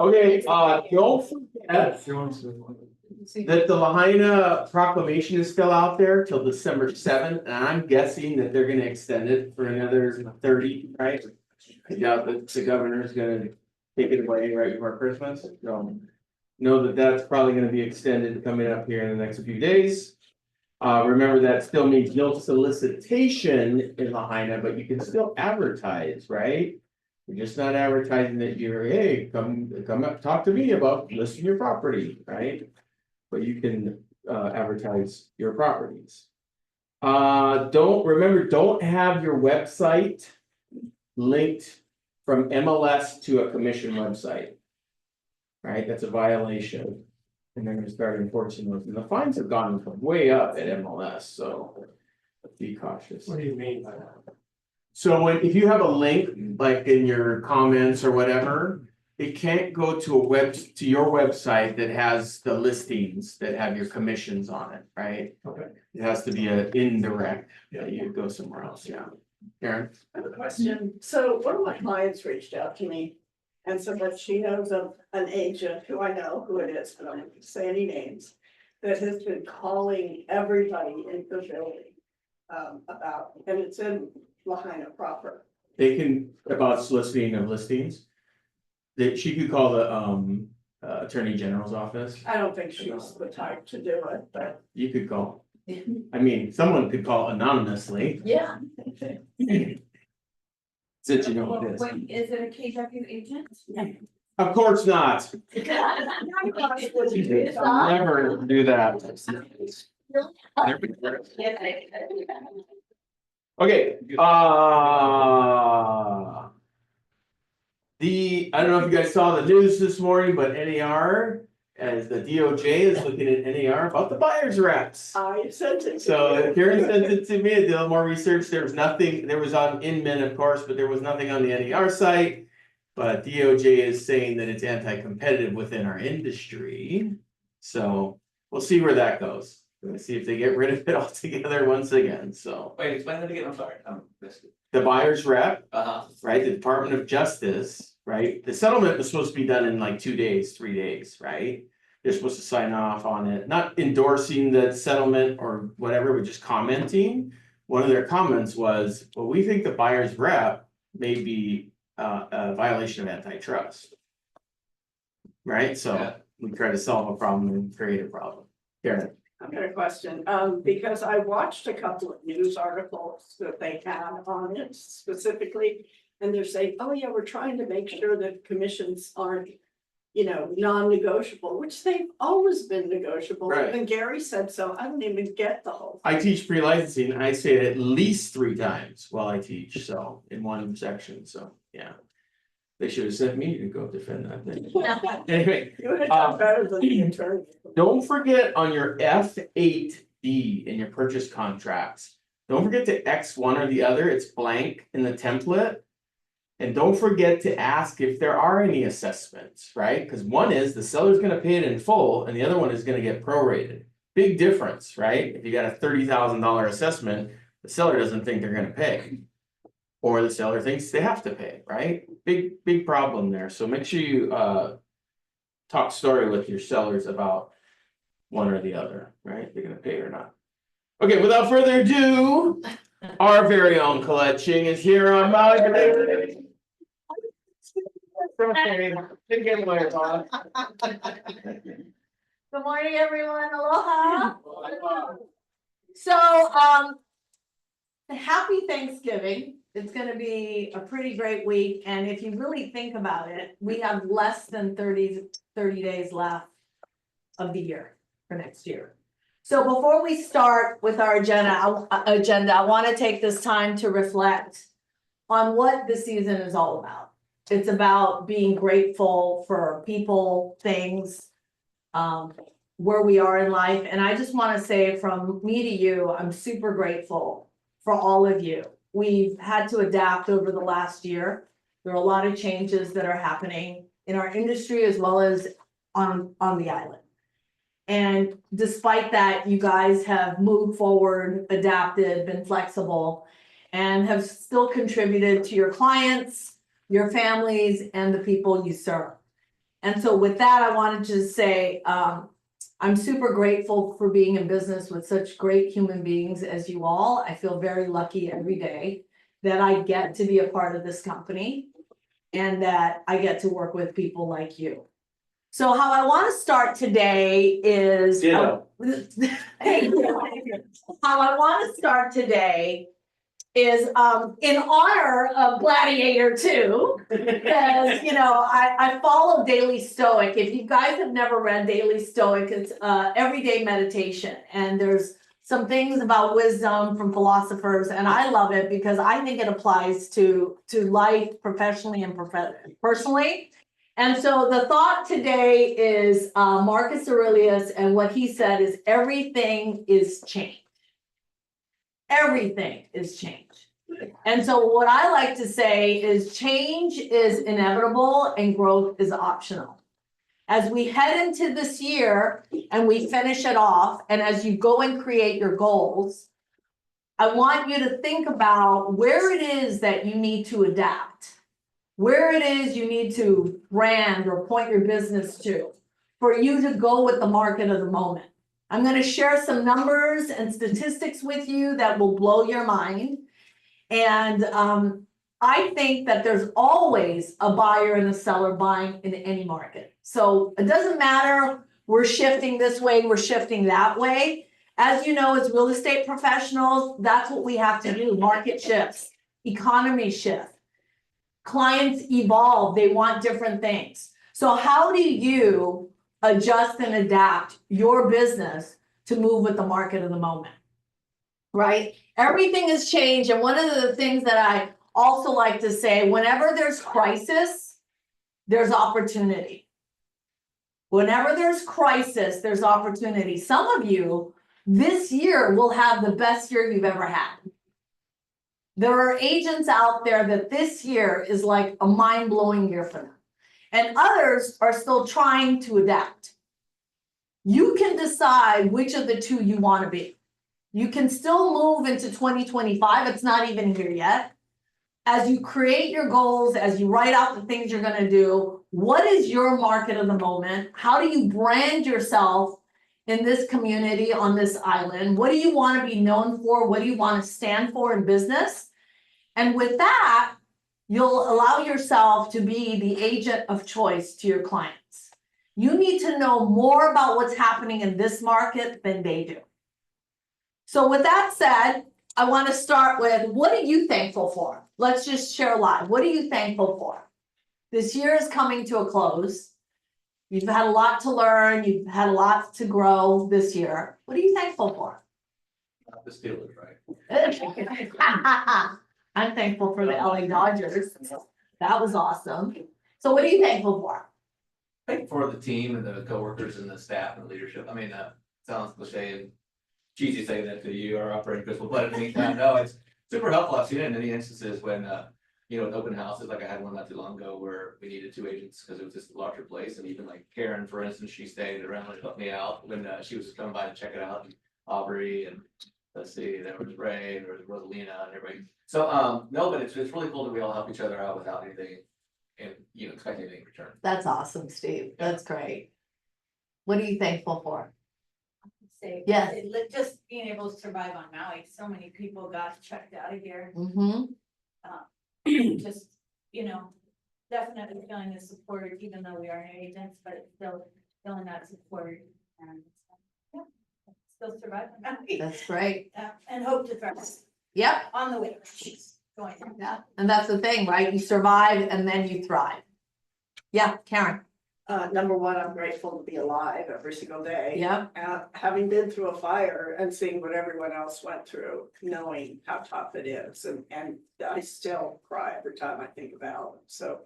Okay, don't forget that the Lahaina proclamation is still out there till December 7th, and I'm guessing that they're gonna extend it for another 30, right? I doubt that the governor's gonna take it away right before Christmas, so. Know that that's probably gonna be extended coming up here in the next few days. Remember that still means no solicitation in Lahaina, but you can still advertise, right? You're just not advertising that you're, hey, come up, talk to me about listing your property, right? But you can advertise your properties. Don't have your website linked from MLS to a commission website. Right, that's a violation. And they're gonna start enforcing those, and the fines have gone way up at MLS, so. Be cautious. What do you mean by that? So if you have a link, like in your comments or whatever. It can't go to your website that has the listings that have your commissions on it, right? Okay. It has to be an indirect, you go somewhere else, yeah. Karen? I have a question. So one of my clients reached out to me and said that she knows of an agent who I know who it is, but I'm not gonna say any names. That has been calling everybody in the building about, and it's in Lahaina proper. They can, about soliciting of listings. That she could call the Attorney General's office, I don't think she's the type to do it, but you could call. I mean, someone could call anonymously. Yeah. Since you know what it is. Wait, is it a KW agent? Of course not, never do that. Okay, I don't know if you guys saw the news this morning, but NAR, as the DOJ is looking at NAR about the buyer's reps. I sent it. to So you. Karen sent it to me, I did a little more research, there was nothing, there was on Inman, of course, but there was nothing on the NAR site. But DOJ is saying that it's anti-competitive within our industry, so we'll see where that goes. Let's see if they get rid of it altogether once again, so. Wait, explain that again, I'm sorry, missed it. The buyer's rep, Uh-huh. right, the Department of Justice, right, the settlement was supposed to be done in like 2 days, 3 days, right? They're supposed to sign off on it, not endorsing the settlement or whatever, but just commenting. One of their comments was, well, we think the buyer's rep may be a violation of antitrust. Right, so Yeah. we try to solve a problem and create a problem. Karen, I've got a question, because I watched a couple of news articles that they had on it specifically. And they're saying, oh yeah, we're trying to make sure that commissions aren't, non-negotiable, which they've always been negotiable. Right. And Gary said so, I don't even get the whole. I teach pre-licensing, I say it at least 3 times while I teach, so in one section, so, yeah. They should have sent me to go defend that thing. Anyway, You would have done better than the attorney. don't forget on your F8D in your purchase contracts. Don't forget to X one or the other, it's blank in the template. And don't forget to ask if there are any assessments, right? Cause one is the seller's gonna pay it in full and the other one is gonna get prorated. Big difference, right? If you got a $30,000 assessment, the seller doesn't think they're gonna pay. Or the seller thinks they have to pay, right? Big problem there, so make sure you talk story with your sellers about one or the other, right? They're gonna pay or not. Okay, without further ado, our very own Colette Ching is here on Maui. Good morning, everyone. Aloha. So, happy Thanksgiving. It's gonna be a pretty great week, and if you really think about it, we have less than 30 days left of the year for next year. So before we start with our agenda, I wanna take this time to reflect on what the season is all about. It's about being grateful for people, things, where we are in life. And I just want to say from me to you, I'm super grateful for all of you. We've had to adapt over the last year. There are a lot of changes that are happening in our industry as well as on the island. And despite that, you guys have moved forward, adapted, been flexible, and have still contributed to your clients, your families, and the people you serve. And so with that, I wanted to say, I'm super grateful for being in business with such great human beings as you all. I feel very lucky every day that I get to be a part of this company and that I get to work with people like you. So how I want to start today is. Ditto. Thank you. How I want to start today is in honor of Gladiator 2. Because, I follow Daily Stoic. If you guys have never read Daily Stoic, it's everyday meditation. And there's some things about wisdom from philosophers, and I love it because I think it applies to life professionally and personally. And so the thought today is Marcus Aurelius, and what he said is everything is change. Everything is change. And so what I like to say is change is inevitable and growth is optional. As we head into this year and we finish it off, and as you go and create your goals, I want you to think about where it is that you need to adapt, where it is you need to brand or point your business to, for you to go with the market of the moment. I'm going to share some numbers and statistics with you that will blow your mind. And I think that there's always a buyer and a seller buying in any market. So it doesn't matter, we're shifting this way, we're shifting that way. As you know, as real estate professionals, that's what we have to do. Market shifts, economy shift, clients evolve, they want different things. So how do you adjust and adapt your business to move with the market of the moment? Right? Everything has changed. And one of the things that I also like to say, whenever there's crisis, there's opportunity. Whenever there's crisis, there's opportunity. Some of you, this year will have the best year you've ever had. There are agents out there that this year is like a mind-blowing year for them. And others are still trying to adapt. You can decide which of the two you want to be. You can still move into 2025. It's not even here yet. As you create your goals, as you write out the things you're going to do, what is your market of the moment? How do you brand yourself in this community, on this island? What do you want to be known for? What do you want to stand for in business? And with that, you'll allow yourself to be the agent of choice to your clients. You need to know more about what's happening in this market than they do. So with that said, I want to start with, what are you thankful for? Let's just share live. What are you thankful for? This year is coming to a close. You've had a lot to learn. You've had a lot to grow this year. What are you thankful for? The Steelers, right? I'm thankful for the LA Dodgers. That was awesome. So what are you thankful for? Thankful for the team and the coworkers and the staff and the leadership. I mean, sounds cliche and cheesy saying that to you, our operating principal, but at the meantime, no, it's super helpful. I've seen it in many instances when, in open houses, like I had one not too long ago where we needed 2 agents because it was just a larger place. And even like Karen, for instance, she stayed around and helped me out when she was coming by to check it out. And Aubrey and let's see, there was Ray and there was Rosalina and everybody. So, no, but it's really cool that we all help each other out without anything and, expect anything in return. That's awesome, Steve. That's great. What are you thankful for? Say, Yes. Just being able to survive on Maui, so many people got checked out of here, Mm-hmm. just, definitely feeling the support, even though we are agents, but still feeling that support and, still survive on Maui. That's great. And hope to thrive Yep. on the way, going. Yeah. And that's the thing, right? You survive and then you thrive. Yeah, Karen. Number one, I'm grateful to be alive every single day. Yep. Having been through a fire and seeing what everyone else went through, knowing how tough it is, and I still cry every time I think about it. So,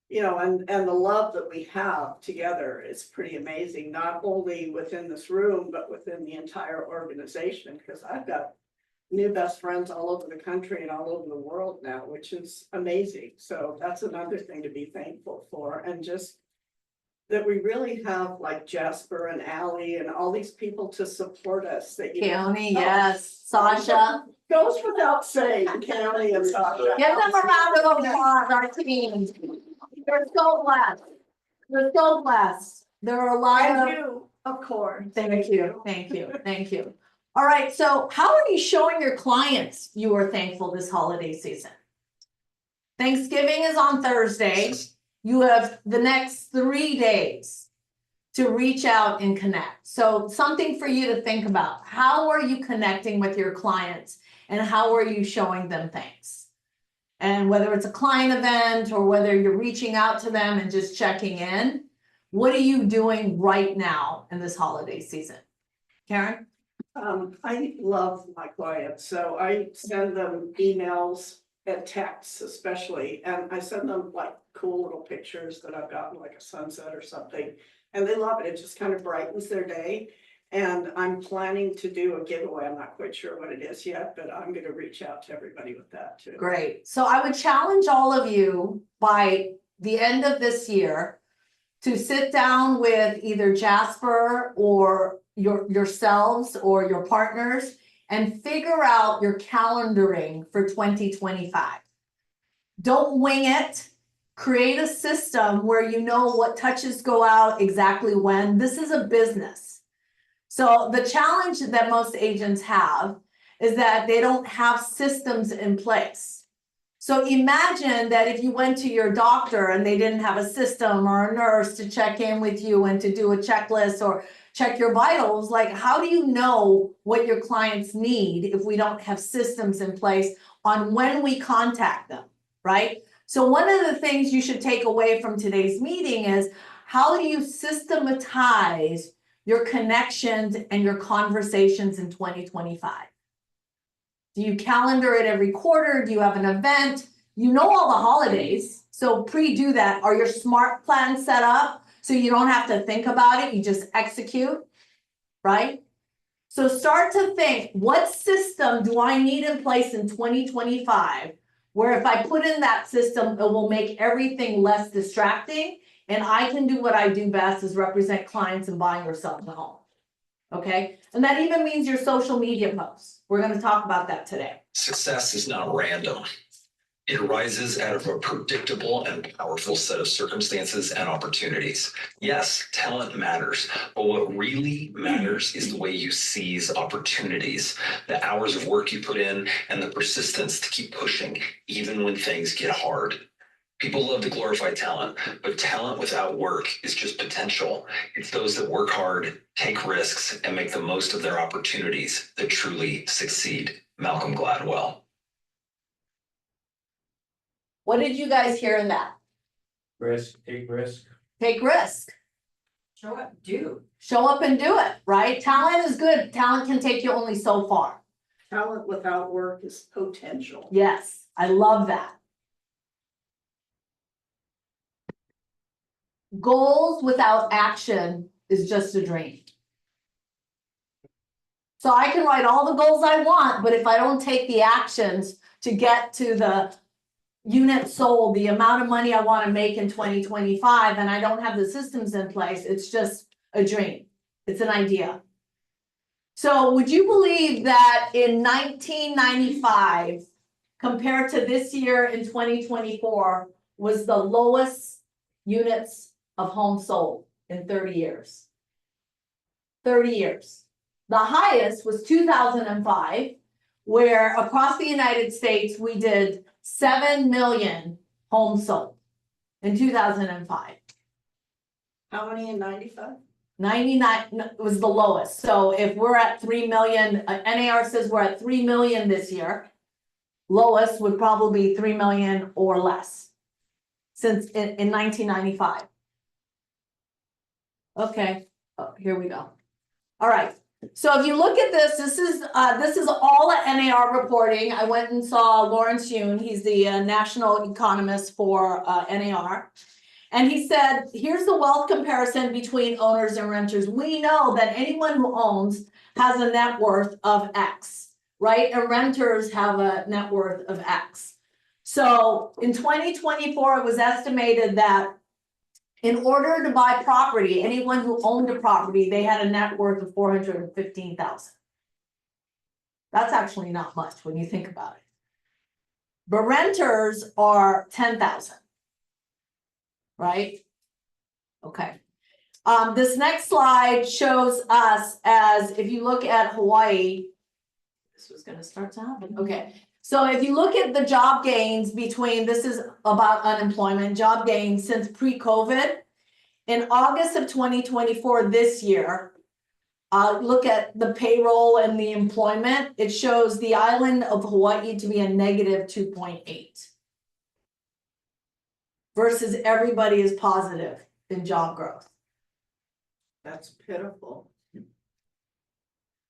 and the love that we have together is pretty amazing, not only within this room, but within the entire organization, because I've got new best friends all over the country and all over the world now, which is amazing. So that's another thing to be thankful for, and just that we really have like Jasper and Ally and all these people to support us that you. Keone, yes, Sasha, Goes without saying, County and Sasha. give them a round of applause, our team. They're so blessed. They're so blessed. There are a lot And of. you, of course. Thank you, thank you, thank you. All right, so how are you showing your clients you are thankful this holiday season? Thanksgiving is on Thursday. You have the next 3 days to reach out and connect. So something for you to think about. How are you connecting with your clients and how are you showing them thanks? And whether it's a client event or whether you're reaching out to them and just checking in, what are you doing right now in this holiday season? Karen? I love my clients, so I send them emails and texts especially, and I send them like cool little pictures that I've gotten, like a sunset or something. And they love it, it just kind of brightens their day. And I'm planning to do a giveaway, I'm not quite sure what it is yet, but I'm gonna reach out to everybody with that too. Great. So I would challenge all of you by the end of this year to sit down with either Jasper or yourselves or your partners and figure out your calendaring for 2025. Don't wing it. Create a system where you know what touches go out exactly when. This is a business. So the challenge that most agents have is that they don't have systems in place. So imagine that if you went to your doctor and they didn't have a system or a nurse to check in with you and to do a checklist or check your vitals, like how do you know what your clients need if we don't have systems in place on when we contact them, right? So one of the things you should take away from today's meeting is how do you systematize your connections and your conversations in 2025? Do you calendar it every quarter? Do you have an event? You know all the holidays, so pre-do that. Are your smart plans set up so you don't have to think about it, you just execute, right? So start to think, what system do I need in place in 2025 where if I put in that system, it will make everything less distracting and I can do what I do best is represent clients and buying or selling a home. Okay, and that even means your social media posts. We're going to talk about that today. Success is not random. It arises out of a predictable and powerful set of circumstances and opportunities. Yes, talent matters, but what really matters is the way you seize opportunities, the hours of work you put in, and the persistence to keep pushing, even when things get hard. People love to glorify talent, but talent without work is just potential. It's those that work hard, take risks, and make the most of their opportunities that truly succeed. Malcolm Gladwell. What did you guys hear in that? Risk, take risk. Take risk. Show up, do. Show up and do it, right? Talent is good. Talent can take you only so far. Talent without work is potential. Yes, I love that. Goals without action is just a dream. So I can write all the goals I want, but if I don't take the actions to get to the unit sold, the amount of money I want to make in 2025, and I don't have the systems in place, it's just a dream. It's an idea. So would you believe that in 1995, compared to this year in 2024, was the lowest units of homes sold in 30 years? 30 years. The highest was 2005, where across the United States, we did 7 million homes sold in 2005. How many in 95? 99 was the lowest. So if we're at 3 million, NAR says we're at 3 million this year. Lowest would probably be 3 million or less since in 1995. Okay, oh, here we go. All right. So if you look at this, this is all at NAR reporting. I went and saw Lawrence Yun. He's the national economist for NAR. And he said, here's the wealth comparison between owners and renters. We know that anyone who owns has a net worth of X, right? And renters have a net worth of X. So in 2024, it was estimated that In order to buy property, anyone who owned a property, they had a net worth of 415,000. That's actually not much when you think about it. But renters are 10,000. Right? Okay. This next slide shows us as, if you look at Hawaii, this was gonna start to happen, okay. So if you look at the job gains between, this is about unemployment, job gains since pre-COVID. In August of 2024, this year, look at the payroll and the employment, it shows the island of Hawaii to be a negative 2.8. Versus everybody is positive in job growth. That's pitiful.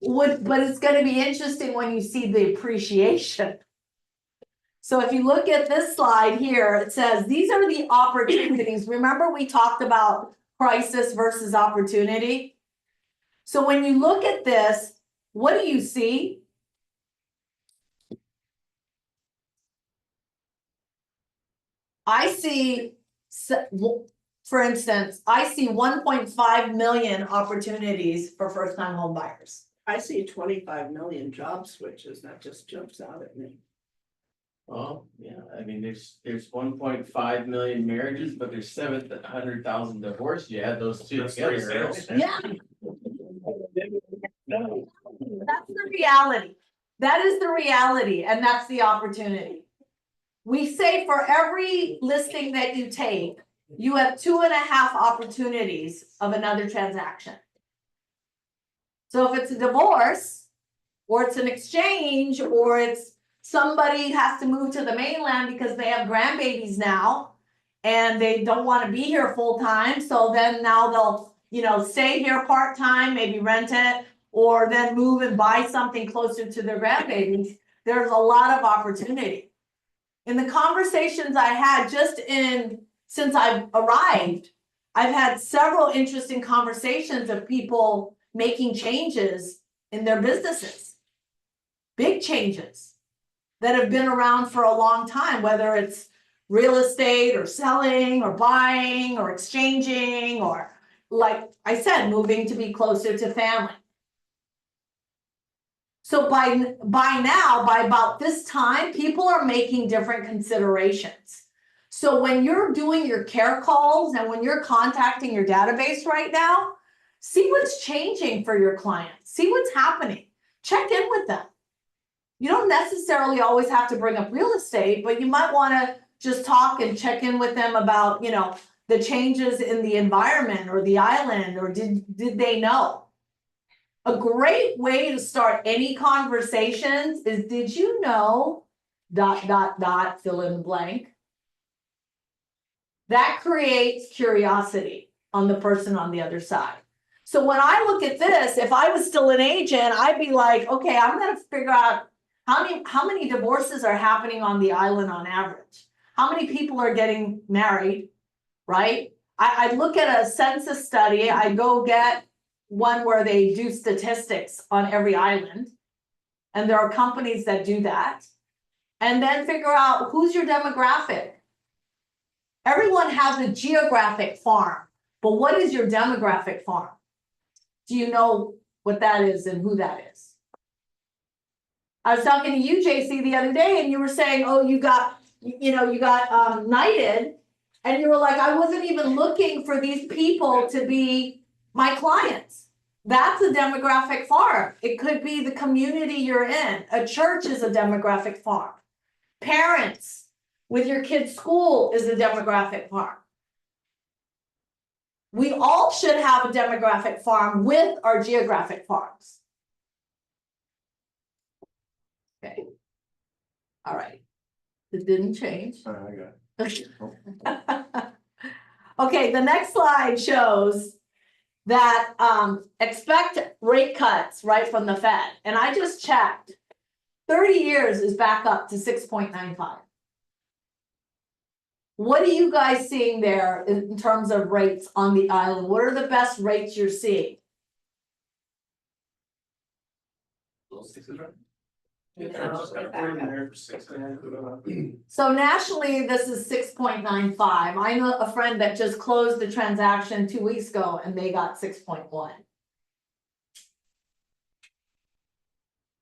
But it's gonna be interesting when you see the appreciation. So if you look at this slide here, it says, these are the opportunities. Remember we talked about crisis versus opportunity? So when you look at this, what do you see? I see, for instance, I see 1.5 million opportunities for first-time home buyers. I see 25 million job switches, that just jumps out at me. Well, yeah, I mean, there's 1.5 million marriages, but there's 700,000 divorces, you add those two That's together. three sales. Yeah. That's the reality. That is the reality, and that's the opportunity. We say for every listing that you take, you have 2.5 opportunities of another transaction. So if it's a divorce, or it's an exchange, or it's somebody has to move to the mainland because they have grandbabies now, and they don't want to be here full time, so then now they'll, you know, stay here part-time, maybe rent it, or then move and buy something closer to their grandbabies. There's a lot of opportunity. In the conversations I had since I've arrived, I've had several interesting conversations of people making changes in their businesses. Big changes that have been around for a long time, whether it's real estate or selling or buying or exchanging, or like I said, moving to be closer to family. So by now, by about this time, people are making different considerations. So when you're doing your care calls and when you're contacting your database right now, see what's changing for your clients, see what's happening, check in with them. You don't necessarily always have to bring up real estate, but you might want to just talk and check in with them about, you know, the changes in the environment or the island, or did they know? A great way to start any conversations is, did you know, ... fill in the blank. That creates curiosity on the person on the other side. So when I look at this, if I was still an agent, I'd be like, okay, I'm gonna figure out how many divorces are happening on the island on average? How many people are getting married, right? I look at a census study, I go get one where they do statistics on every island. And there are companies that do that. And then figure out who's your demographic. Everyone has a geographic farm, but what is your demographic farm? Do you know what that is and who that is? I was talking to you, JC, the other day, and you were saying, oh, you got knighted, and you were like, I wasn't even looking for these people to be my clients. That's a demographic farm. It could be the community you're in. A church is a demographic farm. Parents with your kid's school is a demographic farm. We all should have a demographic farm with our geographic farms. Okay. All right. It didn't change. I got it. Okay, the next slide shows that expect rate cuts right from the Fed. And I just checked. 30 years is back up to 6.95. What are you guys seeing there in terms of rates on the island? What are the best rates you're seeing? Little sixes, right? So nationally, this is 6.95. I know a friend that just closed the transaction 2 weeks ago and they got 6.1.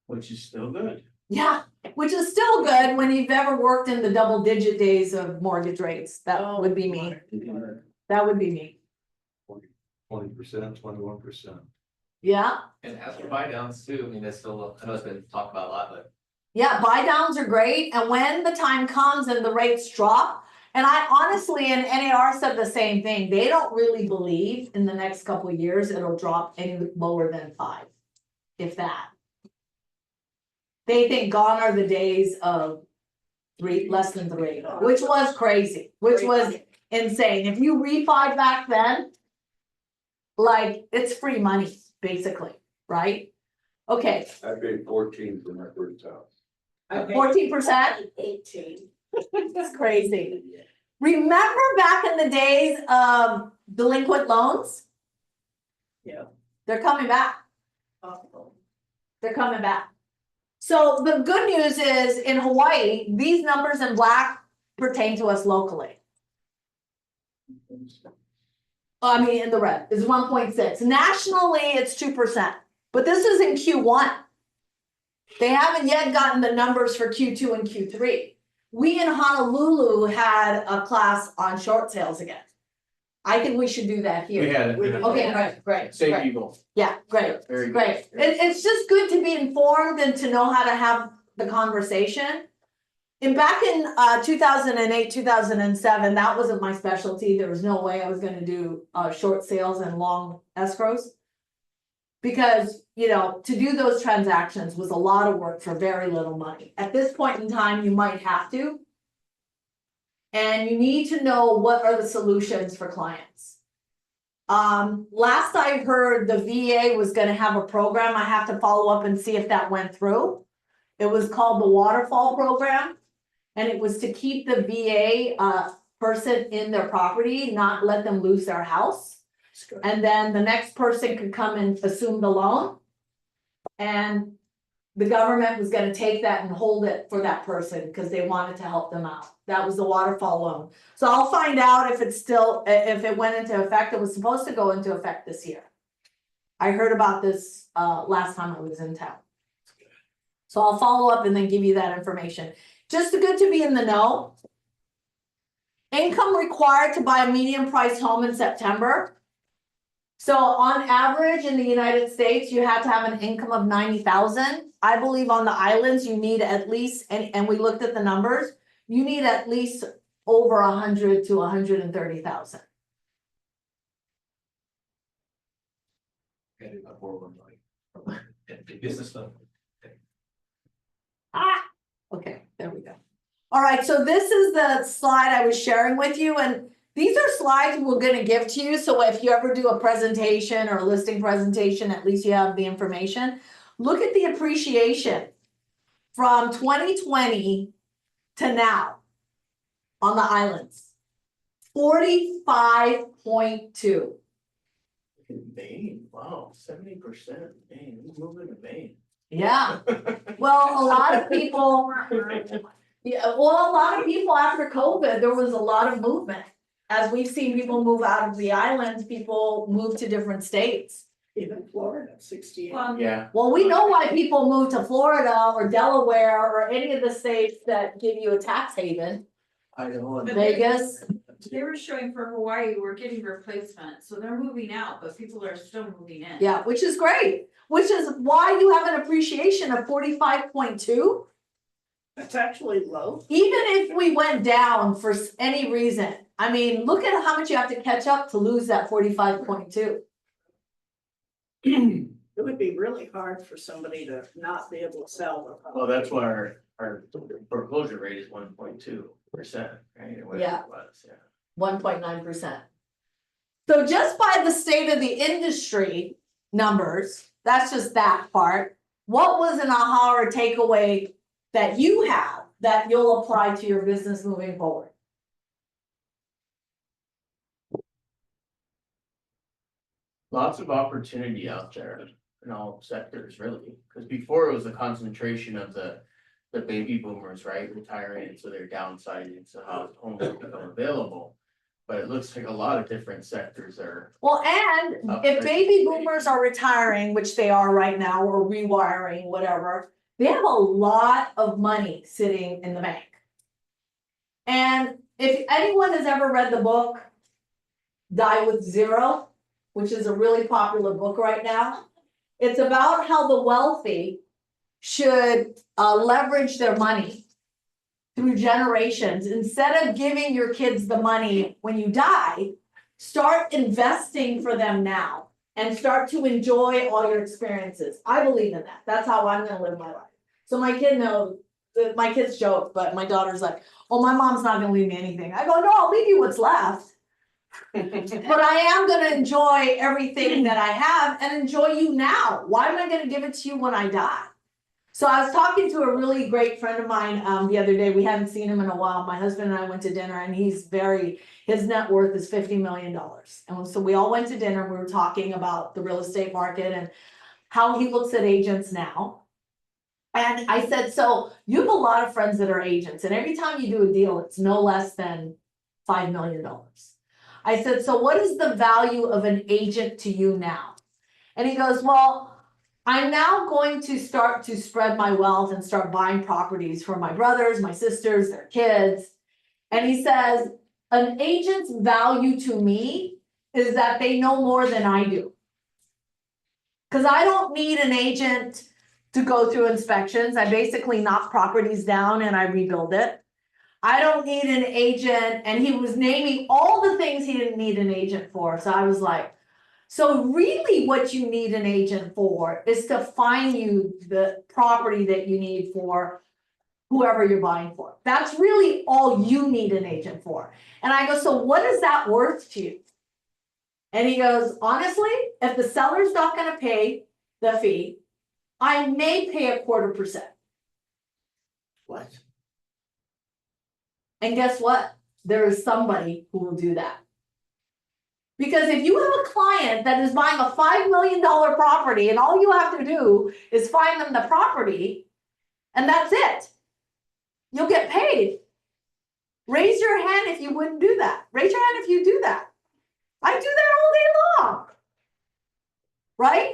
Which is still good. Yeah, which is still good when you've ever worked in the double digit days of mortgage rates. That would be me. That would be me. 20%, 21%. Yeah, And as for buy downs too, I mean, that's still, I know it's been talked about a lot, but yeah, buy downs are great. And when the time comes and the rates drop, and I honestly, and NAR said the same thing, they don't really believe in the next couple of years it'll drop any lower than 5, if that. They think gone are the days of 3, less than 3, which was crazy, which was insane. If you refi back then, like, it's free money, basically, right? Okay, I paid 14 for my first house. 14%? 18. It's crazy. Remember back in the days of delinquent loans? Yeah. They're coming back. Oh. They're coming back. So the good news is in Hawaii, these numbers in black pertain to us locally. I mean, in the red is 1.6. Nationally, it's 2%, but this is in Q1. They haven't yet gotten the numbers for Q2 and Q3. We in Honolulu had a class on short sales again. I think we should do that here. We had it. Okay, great, great, Same great. people. Yeah, great, Very good. great. It's just good to be informed and to know how to have the conversation. And back in 2008, 2007, that wasn't my specialty. There was no way I was gonna do short sales and long escrows. Because, you know, to do those transactions was a lot of work for very little money. At this point in time, you might have to. And you need to know what are the solutions for clients. Last I heard, the VA was gonna have a program. I have to follow up and see if that went through. It was called the Waterfall Program. And it was to keep the VA person in their property, not let them lose their house. And then the next person could come and assume the loan. And the government was gonna take that and hold it for that person because they wanted to help them out. That was the waterfall loan. So I'll find out if it's still, if it went into effect. It was supposed to go into effect this year. I heard about this last time I was in town. So I'll follow up and then give you that information. Just good to be in the know. Income required to buy a medium priced home in September. So on average in the United States, you have to have an income of 90,000. I believe on the islands, you need at least, and we looked at the numbers, you need at least over 100 to 130,000. gotta do about 401 business stuff. Okay, there we go. All right, so this is the slide I was sharing with you, and these are slides we're gonna give to you, so if you ever do a presentation or a listing presentation, at least you have the information. Look at the appreciation from 2020 to now on the islands. 45.2. In Maine, wow, 70%, Maine, who's moving to Maine? Yeah, well, a lot of people, yeah, well, a lot of people after COVID, there was a lot of movement. As we've seen people move out of the islands, people move to different states. Even Florida, 68. Yeah, Well, we know why people move to Florida or Delaware or any of the states that give you a tax haven, I know. Vegas. They were showing for Hawaii, we're getting replacement, so they're moving out, but people are still moving in. Yeah, which is great, which is why you have an appreciation of 45.2. That's actually low. Even if we went down for any reason, I mean, look at how much you have to catch up to lose that 45.2. It would be really hard for somebody to not be able to sell their home. Well, that's why our foreclosure rate is 1.2%, right? Or whatever Yeah. it was, yeah. 1.9%. So just by the state of the industry numbers, that's just that part. What was an aha or takeaway that you have that you'll apply to your business moving forward? Lots of opportunity out there. in all sectors really, cause before it was a concentration of the baby boomers, right, retiring, so they're downsizing, so how homes become available. But it looks like a lot of different sectors are, Well, and if baby boomers are retiring, which they are right now, or rewiring, whatever, they have a lot of money sitting in the bank. And if anyone has ever read the book Die with Zero, which is a really popular book right now, it's about how the wealthy should leverage their money through generations. Instead of giving your kids the money when you die, start investing for them now and start to enjoy all your experiences. I believe in that. That's how I'm gonna live my life. So my kid knows, my kids joke, but my daughter's like, oh, my mom's not gonna leave me anything. I go, no, I'll leave you what's left. But I am gonna enjoy everything that I have and enjoy you now. Why am I gonna give it to you when I die? So I was talking to a really great friend of mine the other day. We hadn't seen him in a while. My husband and I went to dinner and his net worth is $50 million. And so we all went to dinner and we were talking about the real estate market and how he looks at agents now. And I said, so you have a lot of friends that are agents, and every time you do a deal, it's no less than $5 million. I said, so what is the value of an agent to you now? And he goes, well, I'm now going to start to spread my wealth and start buying properties for my brothers, my sisters, their kids. And he says, an agent's value to me is that they know more than I do. Because I don't need an agent to go through inspections. I basically knock properties down and I rebuild it. I don't need an agent, and he was naming all the things he didn't need an agent for. So I was like, so really what you need an agent for is to find you the property that you need for whoever you're buying for. That's really all you need an agent for. And I go, so what is that worth to you? And he goes, honestly, if the seller's not gonna pay the fee, I may pay 0.25%. what? And guess what? There is somebody who will do that. Because if you have a client that is buying a $5 million property and all you have to do is find them the property, and that's it, you'll get paid. Raise your hand if you wouldn't do that. Raise your hand if you do that. I do that all day long. Right?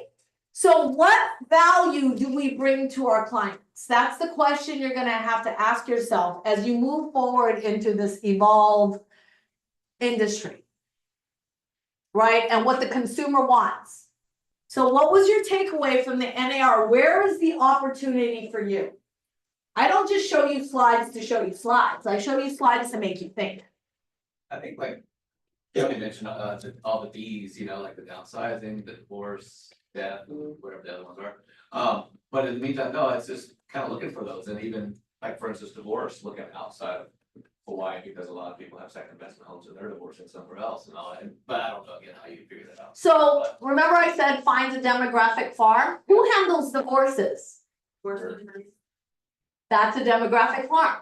So what value do we bring to our clients? That's the question you're gonna have to ask yourself as you move forward into this evolved industry. Right? And what the consumer wants. So what was your takeaway from the NAR? Where is the opportunity for you? I don't just show you slides to show you slides. I show you slides to make you think. I think like, you mentioned all the Ds, you know, like the downsizing, the divorce, death, whatever the other ones are. But in the meantime, no, it's just kind of looking for those, and even like, for instance, divorce, looking outside of Hawaii, because a lot of people have second investment homes and they're divorcing somewhere else and all that, but I don't know again how you figure that out. So remember I said find a demographic farm? Who handles divorces? That's a demographic farm.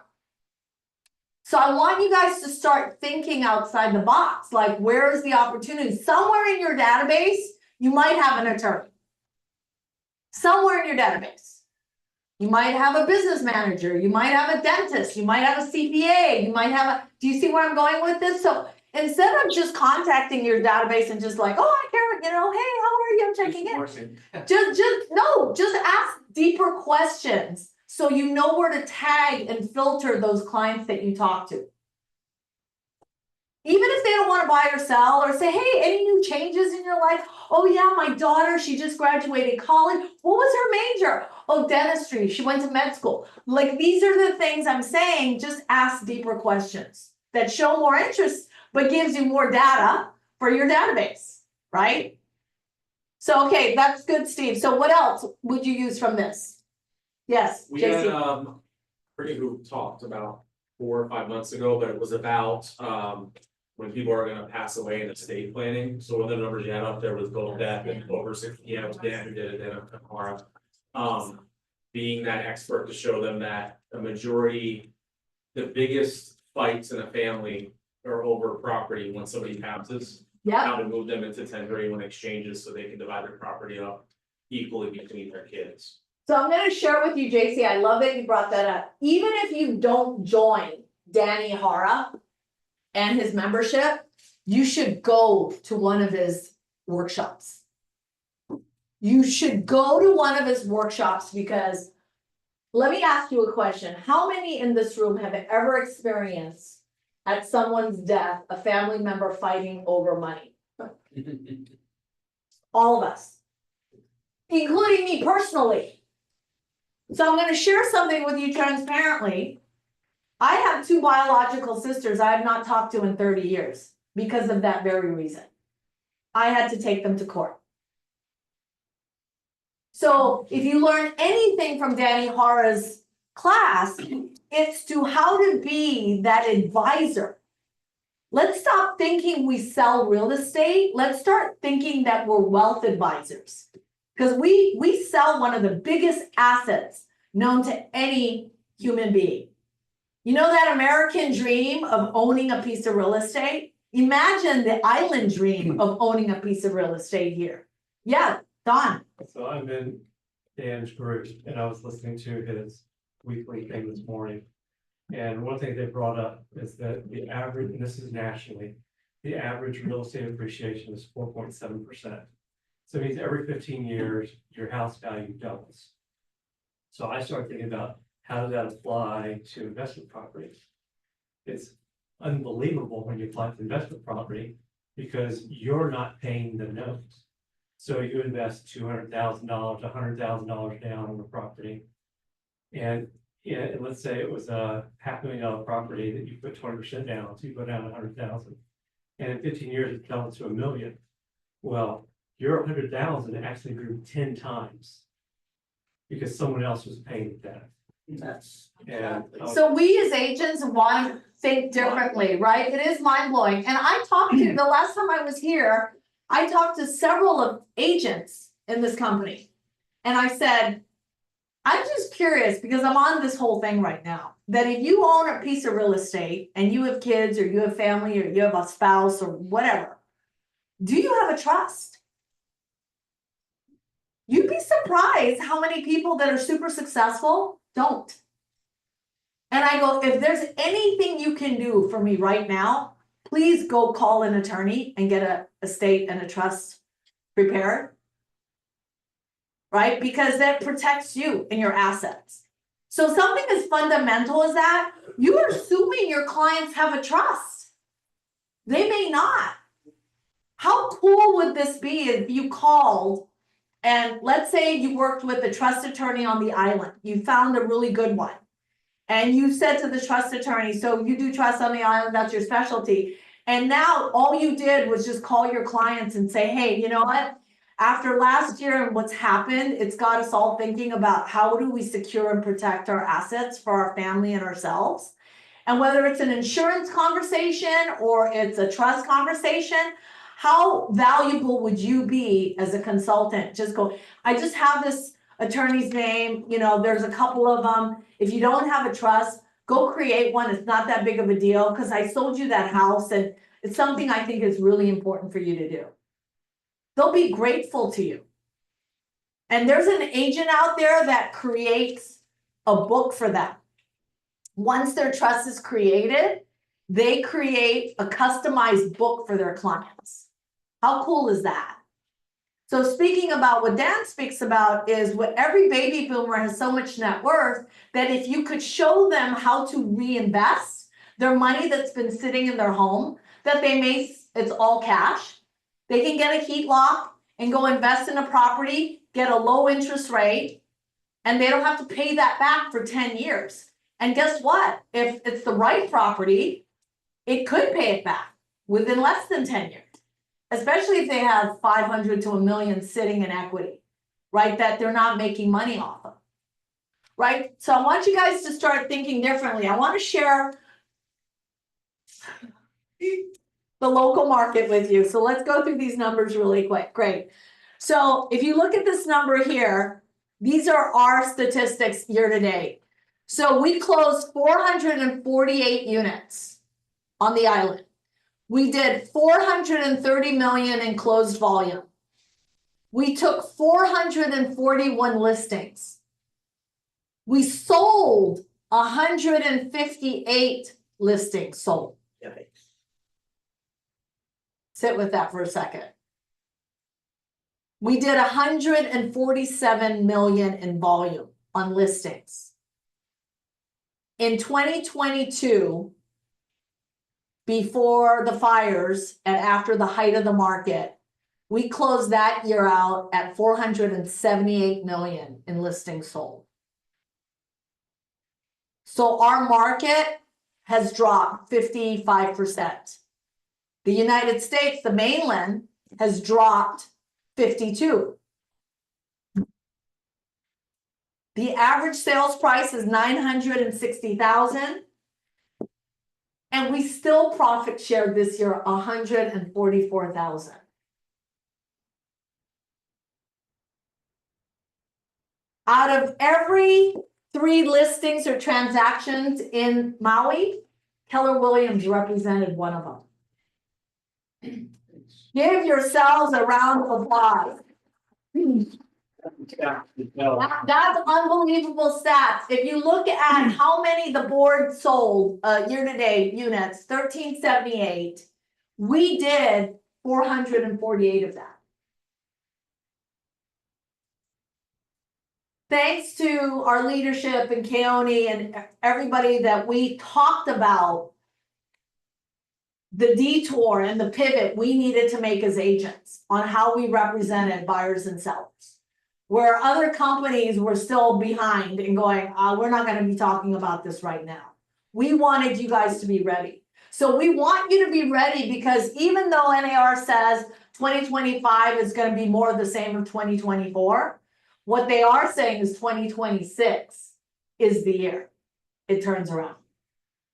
So I want you guys to start thinking outside the box, like where is the opportunity? Somewhere in your database, you might have an attorney. Somewhere in your database. You might have a business manager, you might have a dentist, you might have a CPA, you might have a, do you see where I'm going with this? So instead of just contacting your database and just like, oh, I care, you know, hey, how are you, I'm checking in. Just ask deeper questions so you know where to tag and filter those clients that you talk to. Even if they don't want to buy or sell, or say, hey, any new changes in your life? Oh yeah, my daughter, she just graduated college. What was her major? Oh, dentistry, she went to med school. Like, these are the things I'm saying, just ask deeper questions that show more interest, but gives you more data for your database, right? So, okay, that's good, Steve. So what else would you use from this? Yes, We had, JC. Brittany who talked about 4 or 5 months ago, but it was about, when people are gonna pass away in estate planning. So one of the numbers you had up there was both death and over 60, yeah, it was Dan who did it, then Kamara. Being that expert to show them that the majority, the biggest fights in a family are over property when somebody passes. Yeah, How to move them into 1031 exchanges so they can divide their property up equally between their kids. So I'm gonna share with you, JC, I love that you brought that up. Even if you don't join Danny Hara and his membership, you should go to one of his workshops. You should go to one of his workshops because let me ask you a question. How many in this room have ever experienced at someone's death, a family member fighting over money? All of us, including me personally. So I'm gonna share something with you transparently. I have 2 biological sisters I have not talked to in 30 years because of that very reason. I had to take them to court. So if you learn anything from Danny Hara's class, it's to how to be that advisor. Let's stop thinking we sell real estate. Let's start thinking that we're wealth advisors. Because we sell one of the biggest assets known to any human being. You know that American dream of owning a piece of real estate? Imagine the island dream of owning a piece of real estate here. Yeah, Don. So I'm in Dan's group and I was listening to his weekly thing this morning. And one thing they brought up is that the average, and this is nationally, the average real estate appreciation is 4.7%. So it means every 15 years, your house value doubles. So I started thinking about how does that apply to investment properties? It's unbelievable when you apply to investment property because you're not paying the notes. So you invest $200,000, $100,000 down on the property. And let's say it was a $500,000 property that you put 20% down, so you put down 100,000. And in 15 years, it doubles to $1 million. Well, your 100,000 actually grew 10 times because someone else was paying that. That's. And So we as agents want to think differently, right? It is mind blowing. And I talked to, the last time I was here, I talked to several of agents in this company. And I said, I'm just curious because I'm on this whole thing right now, that if you own a piece of real estate and you have kids or you have family or you have a spouse or whatever, do you have a trust? You'd be surprised how many people that are super successful don't. And I go, if there's anything you can do for me right now, please go call an attorney and get a estate and a trust prepared. Right? Because that protects you and your assets. So something as fundamental as that, you are assuming your clients have a trust. They may not. How cool would this be if you called and let's say you worked with a trust attorney on the island, you found a really good one. And you said to the trust attorney, so you do trust on the island, that's your specialty. And now all you did was just call your clients and say, hey, you know what? After last year and what's happened, it's got us all thinking about how do we secure and protect our assets for our family and ourselves. And whether it's an insurance conversation or it's a trust conversation, how valuable would you be as a consultant? Just go, I just have this attorney's name, you know, there's a couple of them. If you don't have a trust, go create one. It's not that big of a deal because I sold you that house and it's something I think is really important for you to do. They'll be grateful to you. And there's an agent out there that creates a book for them. Once their trust is created, they create a customized book for their clients. How cool is that? So speaking about what Dan speaks about is what every baby boomer has so much net worth that if you could show them how to reinvest their money that's been sitting in their home, that they may, it's all cash. They can get a heat lock and go invest in a property, get a low interest rate, and they don't have to pay that back for 10 years. And guess what? If it's the right property, it could pay it back within less than 10 years, especially if they have 500 to $1 million sitting in equity, right? That they're not making money off of, right? So I want you guys to start thinking differently. I want to share the local market with you. So let's go through these numbers really quick. Great. So if you look at this number here, these are our statistics year to date. So we closed 448 units on the island. We did 430 million in closed volume. We took 441 listings. We sold 158 listings sold. Yikes. Sit with that for a second. We did 147 million in volume on listings. In 2022, before the fires and after the height of the market, we closed that year out at 478 million in listings sold. So our market has dropped 55%. The United States, the mainland, has dropped 52. The average sales price is 960,000. And we still profit shared this year 144,000. Out of every 3 listings or transactions in Maui, Keller Williams represented one of them. Give yourselves a round of applause. That's unbelievable stats. If you look at how many the board sold, year-to-date units, 1378, we did 448 of that. Thanks to our leadership and Keone and everybody that we talked about the detour and the pivot we needed to make as agents on how we represented buyers and sellers. Where other companies were still behind and going, we're not gonna be talking about this right now. We wanted you guys to be ready. So we want you to be ready because even though NAR says 2025 is gonna be more of the same of 2024, what they are saying is 2026 is the year it turns around.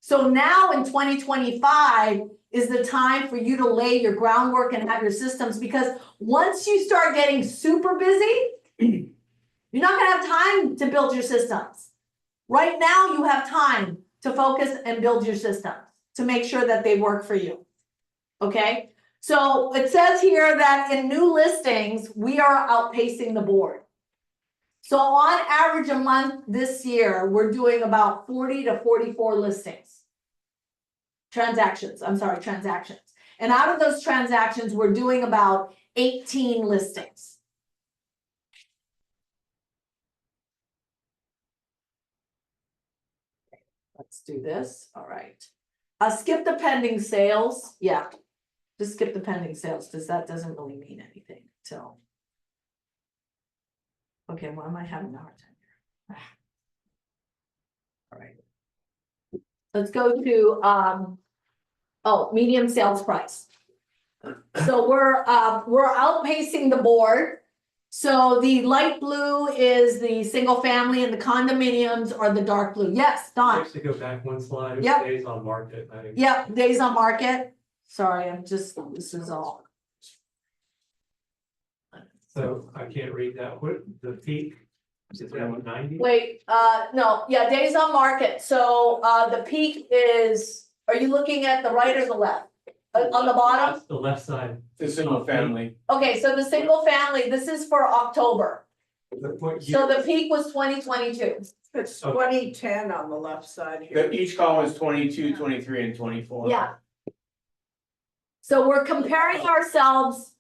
So now in 2025 is the time for you to lay your groundwork and have your systems, because once you start getting super busy, you're not gonna have time to build your systems. Right now, you have time to focus and build your systems to make sure that they work for you. Okay, so it says here that in new listings, we are outpacing the board. So on average a month this year, we're doing about 40 to 44 listings. Transactions. And out of those transactions, we're doing about 18 listings. Let's do this. All right. Skip the pending sales. Yeah. Just skip the pending sales because that doesn't really mean anything. So. Okay, why am I having a hard time here? All right. Let's go to median sales price. So we're outpacing the board. So the light blue is the single family and the condominiums are the dark blue. Yes, Don. Just to go back one slide, it Yep. stays on market. I think. Yep, days on market. Sorry, this is all. So I can't read that. What the peak? Is that 90? Wait, no, yeah, days on market. So the peak is, are you looking at the right or the left? On the bottom? That's the left side. The single family. Okay, so the single family, this is for October. What So year? the peak was 2022. It's 2010 on the left side here. Each column is 22, 23, and 24. Yeah. So we're comparing ourselves,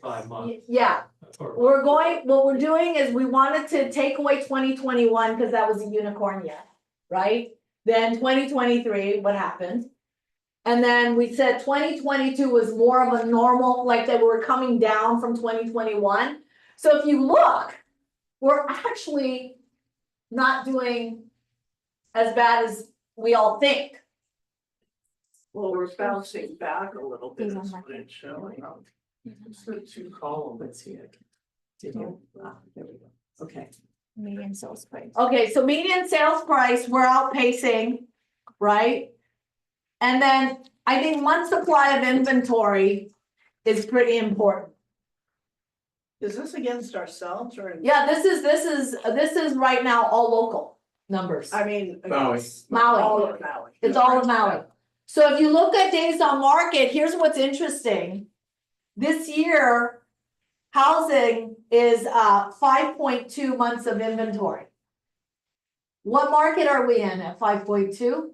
5 months. yeah, Or- what we're doing is we wanted to take away 2021 because that was a unicorn year, right? Then 2023, what happened? And then we said 2022 was more of a normal, like that we were coming down from 2021. So if you look, we're actually not doing as bad as we all think. Well, we're bouncing back a little bit, is what it's showing. It's the 2 columns. Let's see. Did you? There we go. Okay. Median sales price. Okay, so median sales price, we're outpacing, right? And then I think month supply of inventory is pretty important. Is this against ourselves or? Yeah, this is right now all local numbers. I mean. Maui. against Maui. All of Maui. It's all of Maui. So if you look at days on market, here's what's interesting. This year, Housing is 5.2 months of inventory. What market are we in at 5.2?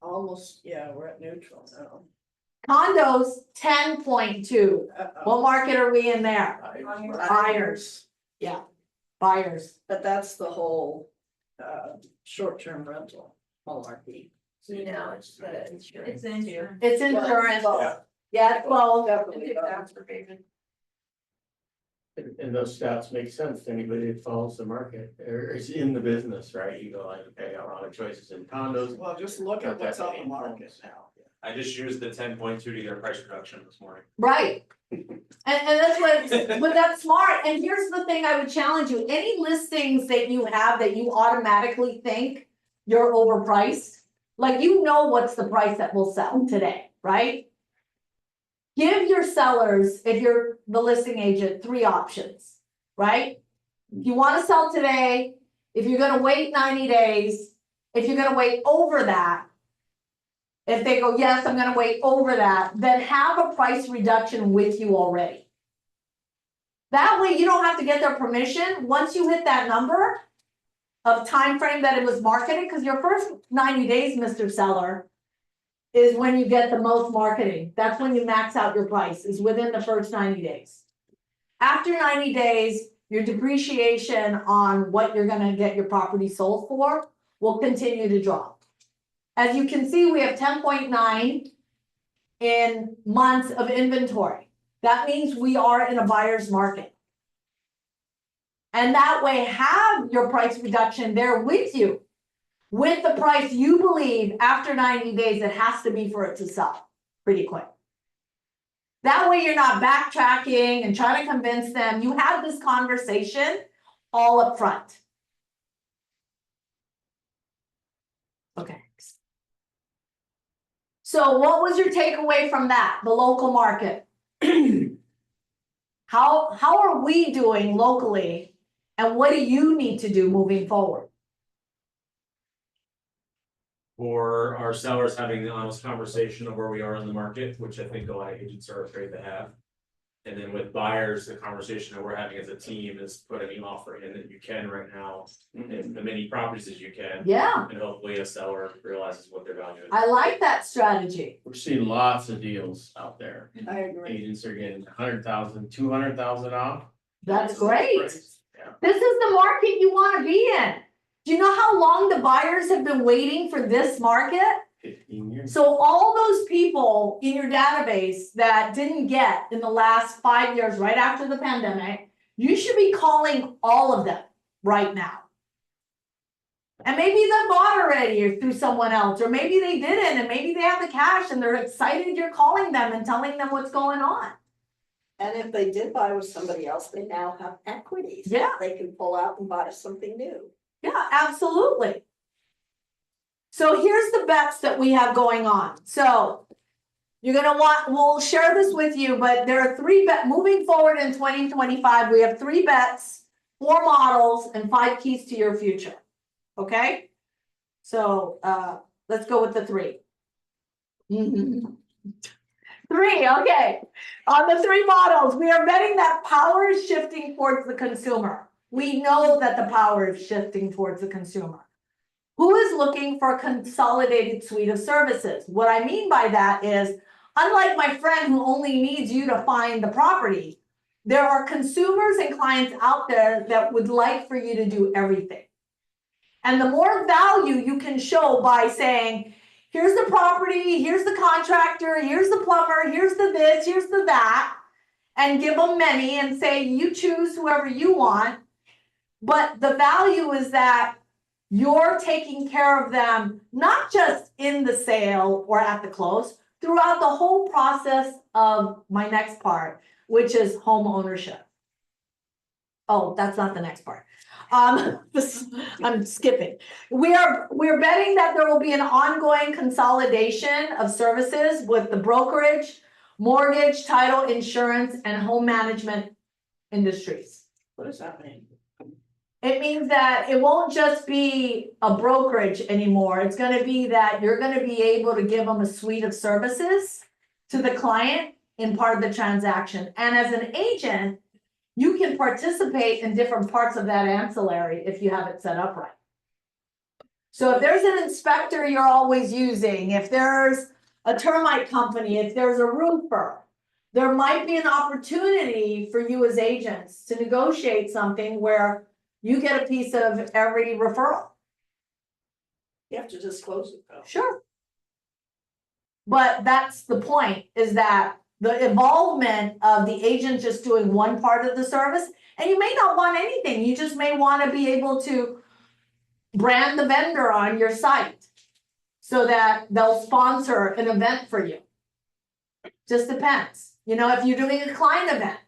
Almost, yeah, we're at neutral now. Condos 10.2. What market are we in there? Buyers. Yeah, buyers. But that's the whole, short-term rental malarkey. No, it's the insurance. It's insurance. It's insurance. Yeah. Yeah, well, Definitely. And those stats make sense to anybody that follows the market, or is in the business, right? You go like, okay, a lot of choices in condos. Well, just look at what's on the market now. I just used the 10.2 to get a price reduction this morning. right. And that's what, but that's smart. And here's the thing I would challenge you, any listings that you have that you automatically think you're overpriced, like you know what's the price that will sell today, right? Give your sellers, if you're the listing agent, 3 options, right? If you wanna sell today, if you're gonna wait 90 days, if you're gonna wait over that. If they go, yes, I'm gonna wait over that, then have a price reduction with you already. That way you don't have to get their permission, once you hit that number of time frame that it was marketed, because your first 90 days, Mr. Seller, is when you get the most marketing. That's when you max out your price, is within the first 90 days. After 90 days, your depreciation on what you're gonna get your property sold for will continue to drop. As you can see, we have 10.9 in months of inventory. That means we are in a buyer's market. And that way, have your price reduction there with you. With the price you believe after 90 days, it has to be for it to sell pretty quick. That way you're not backtracking and trying to convince them. You have this conversation all up front. Okay. So what was your takeaway from that, the local market? How are we doing locally? And what do you need to do moving forward? For our sellers having the honest conversation of where we are in the market, which I think a lot of agents are afraid to have. And then with buyers, the conversation that we're having as a team is putting an offer in that you can right now, in the many properties as you can. Yeah, And hopefully a seller realizes what their value is. I like that strategy. We're seeing lots of deals out there. I agree. Agents are getting 100,000, 200,000 off. That's great. Yeah. This is the market you want to be in. Do you know how long the buyers have been waiting for this market? 15 years. So all those people in your database that didn't get in the last 5 years, right after the pandemic, you should be calling all of them right now. And maybe they bought already or through someone else, or maybe they didn't, and maybe they have the cash and they're excited you're calling them and telling them what's going on. And if they did buy with somebody else, they now have equities. Yeah. They can pull out and buy something new. Yeah, absolutely. So here's the bets that we have going on. So you're gonna want, we'll share this with you, but there are 3 bets moving forward in 2025. We have 3 bets, 4 models, and 5 keys to your future. Okay? So let's go with the 3. 3, okay. On the 3 models, we are betting that power is shifting towards the consumer. We know that the power is shifting towards the consumer. Who is looking for a consolidated suite of services? What I mean by that is, unlike my friend who only needs you to find the property, there are consumers and clients out there that would like for you to do everything. And the more value you can show by saying, here's the property, here's the contractor, here's the plumber, here's the this, here's the that, and give them many and say, you choose whoever you want. But the value is that you're taking care of them, not just in the sale or at the close, throughout the whole process of my next part, which is home ownership. Oh, that's not the next part. I'm skipping. We're betting that there will be an ongoing consolidation of services with the brokerage, mortgage, title, insurance, and home management industries. What does that mean? It means that it won't just be a brokerage anymore. It's gonna be that you're gonna be able to give them a suite of services to the client in part of the transaction. And as an agent, you can participate in different parts of that ancillary if you have it set up right. So if there's an inspector you're always using, if there's a termite company, if there's a roofer, there might be an opportunity for you as agents to negotiate something where you get a piece of every referral. You have to disclose it though. Sure. But that's the point, is that the involvement of the agent just doing one part of the service, and you may not want anything, you just may want to be able to brand the vendor on your site so that they'll sponsor an event for you. Just depends. You know, if you're doing a client event,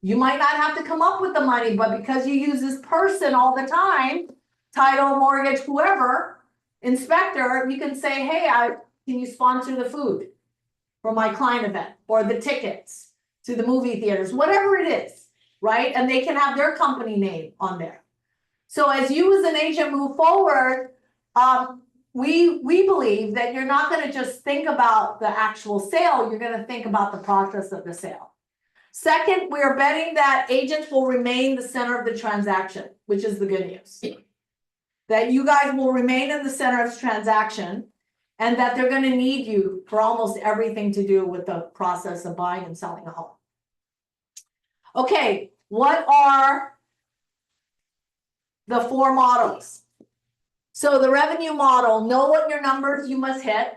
you might not have to come up with the money, but because you use this person all the time, title, mortgage, whoever, inspector, you can say, hey, can you sponsor the food for my client event, or the tickets to the movie theaters, whatever it is, right? And they can have their company name on there. So as you as an agent move forward, we believe that you're not gonna just think about the actual sale, you're gonna think about the process of the sale. Second, we are betting that agents will remain the center of the transaction, which is the good news. That you guys will remain in the center of the transaction, and that they're gonna need you for almost everything to do with the process of buying and selling a home. Okay, what are the 4 models? So the revenue model, know what your numbers you must hit.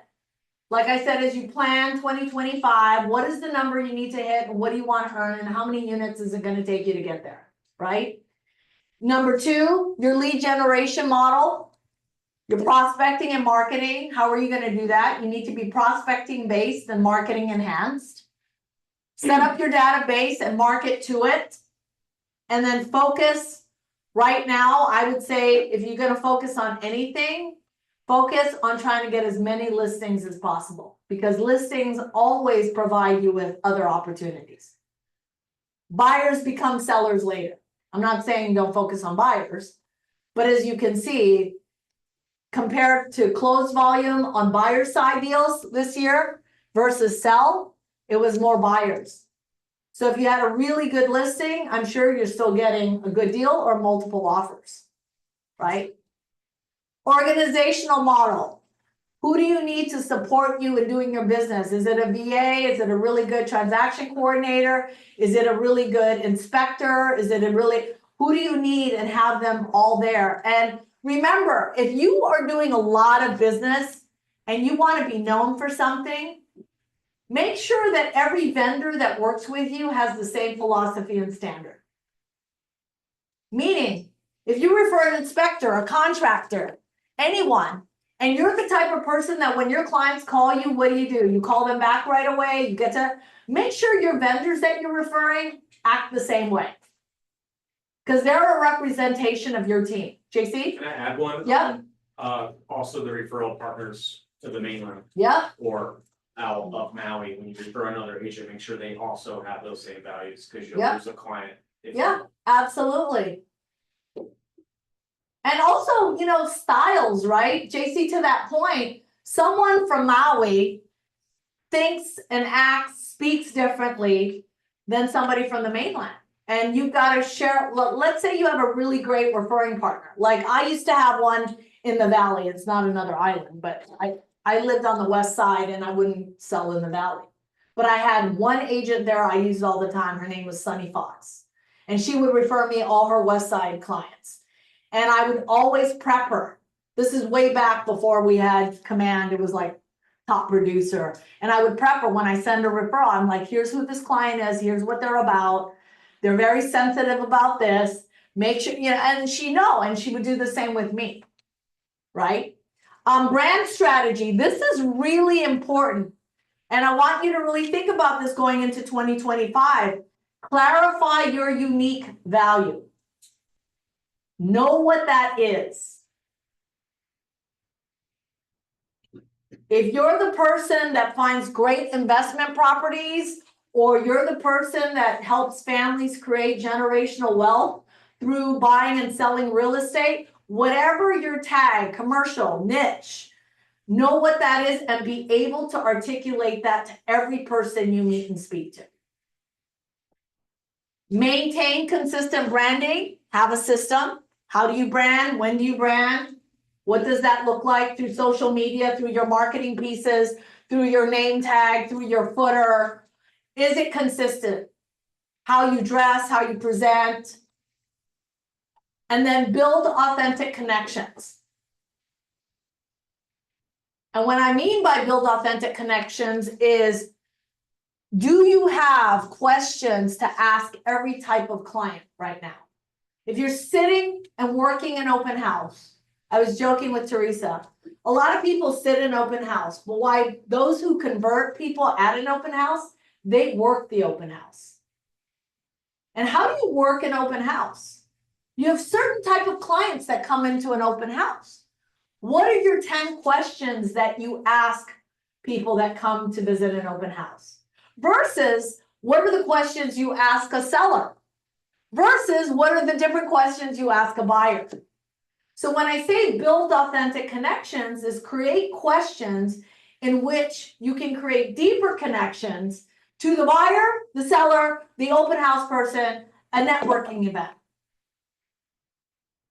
Like I said, as you plan 2025, what is the number you need to hit, and what do you want to earn, and how many units is it going to take you to get there, right? Number 2, your lead generation model, your prospecting and marketing. How are you going to do that? You need to be prospecting based and marketing enhanced. Set up your database and market to it, and then focus. Right now, I would say if you're going to focus on anything, focus on trying to get as many listings as possible, because listings always provide you with other opportunities. Buyers become sellers later. I'm not saying don't focus on buyers, but as you can see, compared to closed volume on buyer side deals this year versus sell, it was more buyers. So if you had a really good listing, I'm sure you're still getting a good deal or multiple offers, right? Organizational model. Who do you need to support you in doing your business? Is it a VA? Is it a really good transaction coordinator? Is it a really good inspector? Who do you need, and have them all there? And remember, if you are doing a lot of business and you want to be known for something, make sure that every vendor that works with you has the same philosophy and standard. Meaning, if you refer an inspector, a contractor, anyone, and you're the type of person that when your clients call you, what do? You call them back right away. You get to make sure your vendors that you're referring act the same way, because they're a representation of your team. JC? Can I add one? Yeah. Also the referral partners to the mainland Yeah. or out of Maui, when you refer another agent, make sure they also have those same values, because you'll Yeah. lose a client. if you Yeah, absolutely. And also, you know, styles, right? JC, to that point, someone from Maui thinks and acts, speaks differently than somebody from the mainland. And you've got to share, let's say you have a really great referring partner. Like I used to have one in the Valley. It's not another island, but I lived on the west side and I wouldn't sell in the Valley. But I had one agent there I used all the time. Her name was Sunny Fox. And she would refer me all her west side clients. And I would always prep her. This is way back before we had Command. It was like top producer. And I would prep her when I send a referral. I'm like, here's who this client is. Here's what they're about. They're very sensitive about this. Make sure, you know, and she would do the same with me, right? Brand strategy. This is really important. And I want you to really think about this going into 2025. Clarify your unique value. Know what that is. If you're the person that finds great investment properties, or you're the person that helps families create generational wealth through buying and selling real estate, whatever your tag, commercial, niche, know what that is, and be able to articulate that to every person you meet and speak to. Maintain consistent branding, have a system. How do you brand? When do you brand? What does that look like through social media, through your marketing pieces, through your name tag, through your footer? Is it consistent? How you dress, how you present. And then build authentic connections. And what I mean by build authentic connections is, do you have questions to ask every type of client right now? If you're sitting and working an open house, I was joking with Teresa, a lot of people sit in open house, but why those who convert people at an open house, they work the open house. And how do you work an open house? You have certain type of clients that come into an open house. What are your 10 questions that you ask people that come to visit an open house? Versus, what are the questions you ask a seller? Versus, what are the different questions you ask a buyer? So when I say build authentic connections, is create questions in which you can create deeper connections to the buyer, the seller, the open house person, a networking event.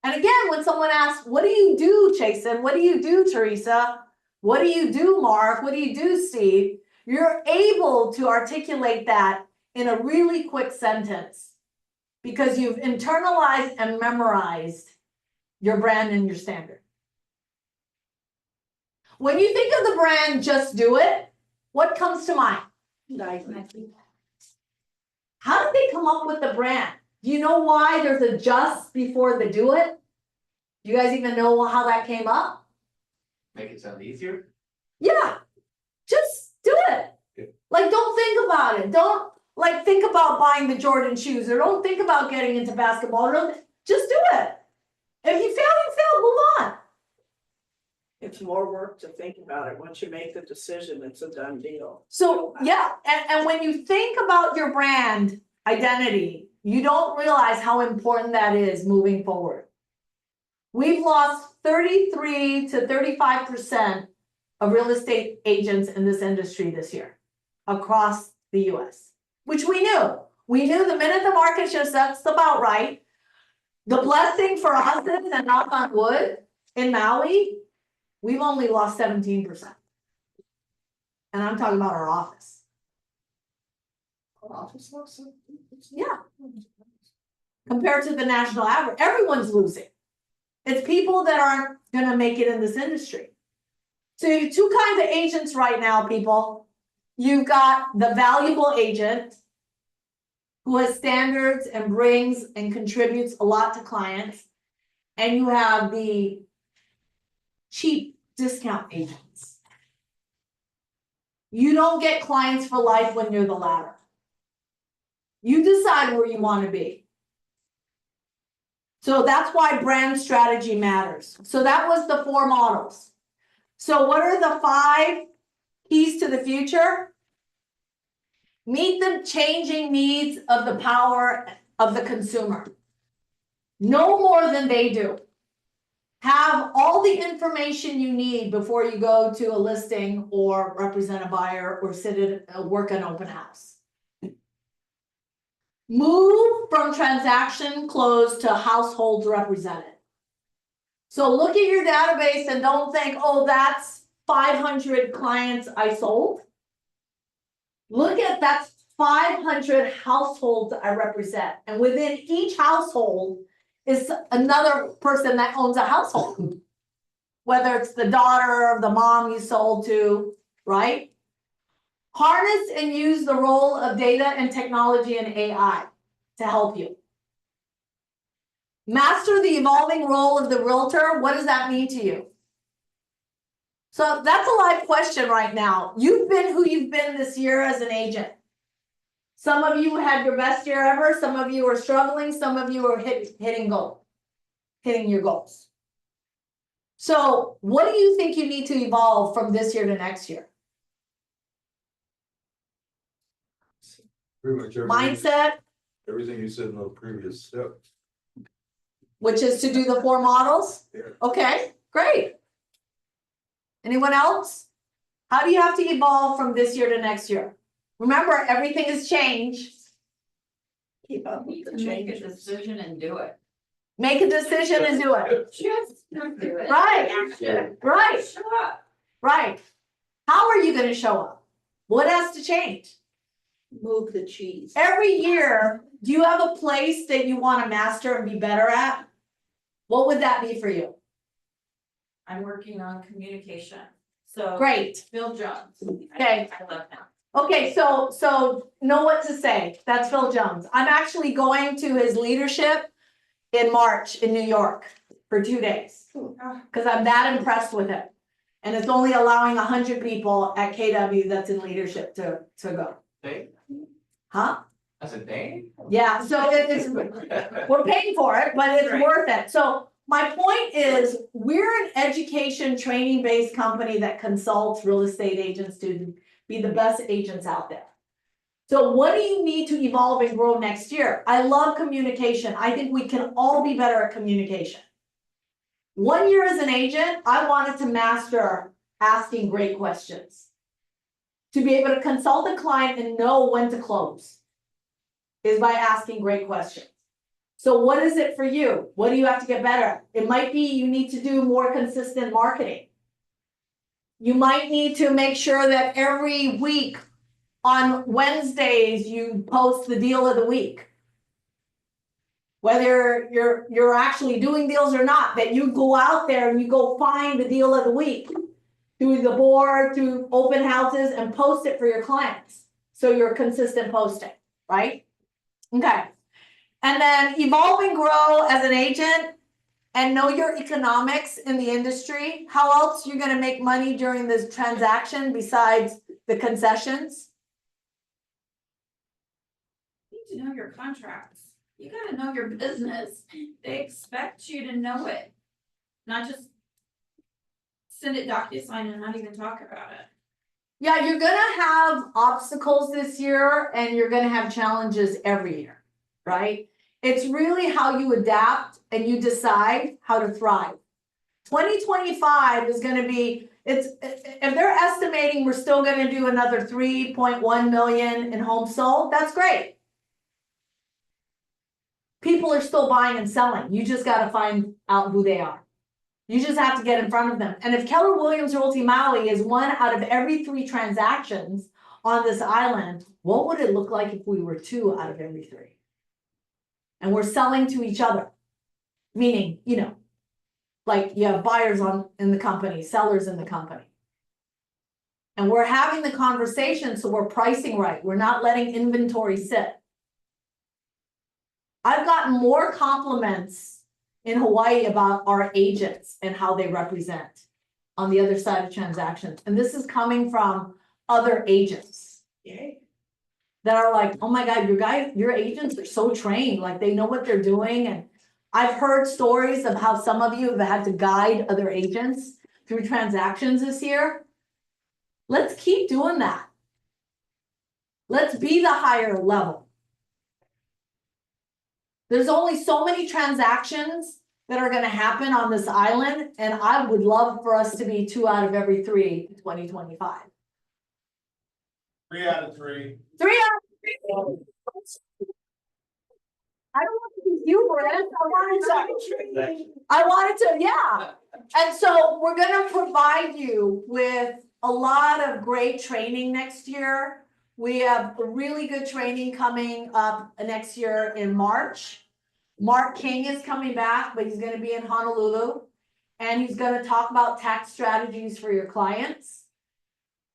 And again, when someone asks, what do you do, Chasen? What do you do, Teresa? What do you do, Mark? What do you do, Steve? You're able to articulate that in a really quick sentence because you've internalized and memorized your brand and your standard. When you think of the brand, just do it, what comes to mind? Nike. How did they come up with the brand? Do you know why there's a just before the do it? Do you guys even know how that came up? Make it sound easier. Yeah, just do it. Like, don't think about it. Don't like think about buying the Jordan shoes, or don't think about getting into basketball. Just do it. If you fail, move on. It's more work to think about it. Once you make the decision, it's a done deal. So yeah, and when you think about your brand identity, you don't realize how important that is moving forward. We've lost 33 to 35% of real estate agents in this industry this year across the US, which we knew. We knew the minute the market shifts, that's about right. The blessing for us is, and knock on wood, in Maui, we've only lost 17%. And I'm talking about our office. Yeah. Compared to the national average, everyone's losing. It's people that aren't gonna make it in this industry. So you have two kinds of agents right now, people. You've got the valuable agent who has standards and brings and contributes a lot to clients. And you have the cheap discount agents. You don't get clients for life when you're the latter. You decide where you want to be. So that's why brand strategy matters. So that was the 4 models. So what are the 5 keys to the future? Meet the changing needs of the power of the consumer. No more than they do. Have all the information you need before you go to a listing or represent a buyer or work an open house. Move from transaction closed to households represented. So look at your database and don't think, oh, that's 500 clients I sold. Look at that's 500 households I represent. And within each household is another person that owns a household. Whether it's the daughter or the mom you sold to, right? Harness and use the role of data and technology and AI to help you. Master the evolving role of the realtor. What does that mean to you? So that's a live question right now. You've been who you've been this year as an agent. Some of you had your best year ever. Some of you are struggling. Some of you are hitting your goals. So what do you think you need to evolve from this year to next year? Pretty much Mindset, everything you said in the previous step. which is to do the 4 models. Yeah. Okay, great. Anyone else? How do you have to evolve from this year to next year? Remember, everything has changed. Keep up You with can the make a changes. decision and do it. Make a decision and do it. Just do it. Right, right, Show up. right. How are you gonna show up? What has to change? Move the cheese. Every year, do you have a place that you wanna master and be better at? What would that be for you? I'm working on communication, so. Great, Phil Jones. Okay. I love him. okay, so know what to say, that's Phil Jones. I'm actually going to his leadership in March in New York for 2 days. Cause I'm that impressed with him. And it's only allowing 100 people at KW that's in leadership to go, Thing? huh? That's a thing? Yeah, so it's, we're paying for it, but it's Right. worth it. So my point is, we're an education training-based company that consults real estate agents to be the best agents out there. So what do you need to evolve and grow next year? I love communication. I think we can all be better at communication. 1 year as an agent, I wanted to master asking great questions. To be able to consult a client and know when to close is by asking great questions. So what is it for you? What do you have to get better at? It might be you need to do more consistent marketing. You might need to make sure that every week on Wednesdays, you post the deal of the week. Whether you're actually doing deals or not, that you go out there and you go find the deal of the week through the board, through open houses, and post it for your clients. So you're consistent posting, right? Okay. And then evolve and grow as an agent and know your economics in the industry. How else you're gonna make money during this transaction besides the concessions? You need to know your contracts. You gotta know your business. They expect you to know it. Not just send it DocuSign and not even talk about it. Yeah, you're gonna have obstacles this year and you're gonna have challenges every year, right? It's really how you adapt and you decide how to thrive. 2025 is gonna be, if they're estimating we're still gonna do another 3.1 million in homes sold, that's great. People are still buying and selling. You just gotta find out who they are. You just have to get in front of them. And if Keller Williams Realty Maui is 1 out of every 3 transactions on this island, what would it look like if we were 2 out of every 3? And we're selling to each other. Meaning, you know, like you have buyers in the company, sellers in the company. And we're having the conversation, so we're pricing right. We're not letting inventory sit. I've gotten more compliments in Hawaii about our agents and how they represent on the other side of transactions. And this is coming from other agents. Yay. That are like, oh my God, your agents are so trained, like they know what they're doing. And I've heard stories of how some of you have had to guide other agents through transactions this year. Let's keep doing that. Let's be the higher level. There's only so many transactions that are gonna happen on this island, and I would love for us to be 2 out of every 3 in 2025. 3 out of 3. 3 out of 3. I don't want to be humorous, I wanted to, yeah. And so we're gonna provide you with a lot of great training next year. We have a really good training coming up next year in March. Mark King is coming back, but he's gonna be in Honolulu. And he's gonna talk about tax strategies for your clients.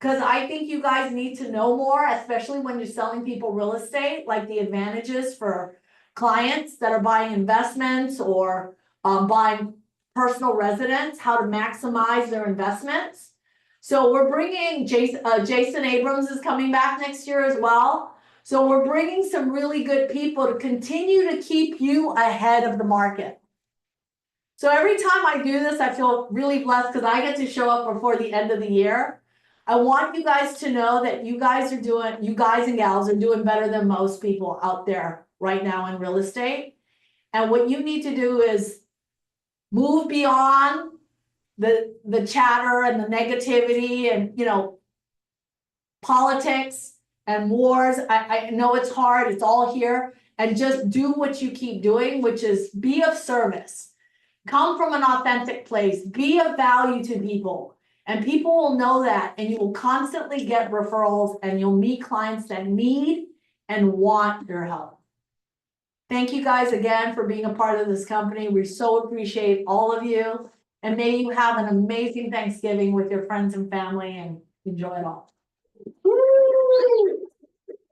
Cause I think you guys need to know more, especially when you're selling people real estate, like the advantages for clients that are buying investments or buying personal residence, how to maximize their investments. So we're bringing Jason Abrams is coming back next year as well. So we're bringing some really good people to continue to keep you ahead of the market. So every time I do this, I feel really blessed because I get to show up before the end of the year. I want you guys to know that you guys and gals are doing better than most people out there right now in real estate. And what you need to do is move beyond the chatter and the negativity and, you know, politics and wars. I know it's hard, it's all here, and just do what you keep doing, which is be of service. Come from an authentic place, be of value to people, and people will know that, and you will constantly get referrals, and you'll meet clients that need and want your help. Thank you guys again for being a part of this company. We so appreciate all of you, and may you have an amazing Thanksgiving with your friends and family, and enjoy it all.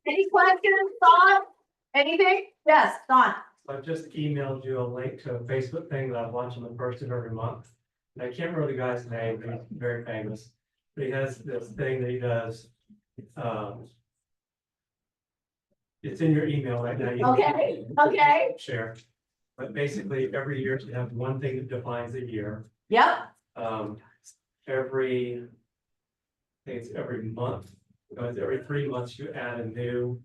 Any questions, thoughts, anything? Yes, Don. So I just emailed you a link to a Facebook thing that I watch on the first of every month. And I can't remember the guy's name, but he's very famous. But he has this thing that he does. It's in your email right now. You can Okay. Share. But basically, every year you have one thing that defines a year. Yep, Every, I think it's every month, every 3 months you add a new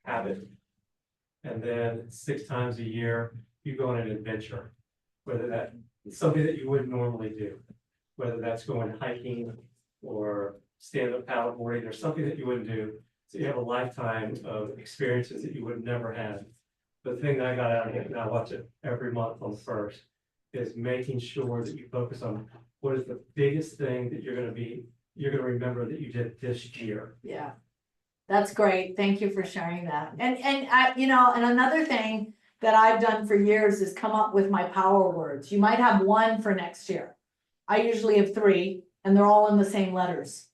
habit. And then 6 times a year, you go on an adventure, whether that's something that you wouldn't normally do, whether that's going hiking or stand-up paddleboarding or something that you wouldn't do. So you have a lifetime of experiences that you would never have. The thing that I got out of it, and I watch it every month on the first, is making sure that you focus on what is the biggest thing that you're gonna remember that you did this year. yeah. That's great. Thank you for sharing that. And I, you know, and another thing that I've done for years is come up with my power words. You might have one for next year. I usually have 3, and they're all in the same letters.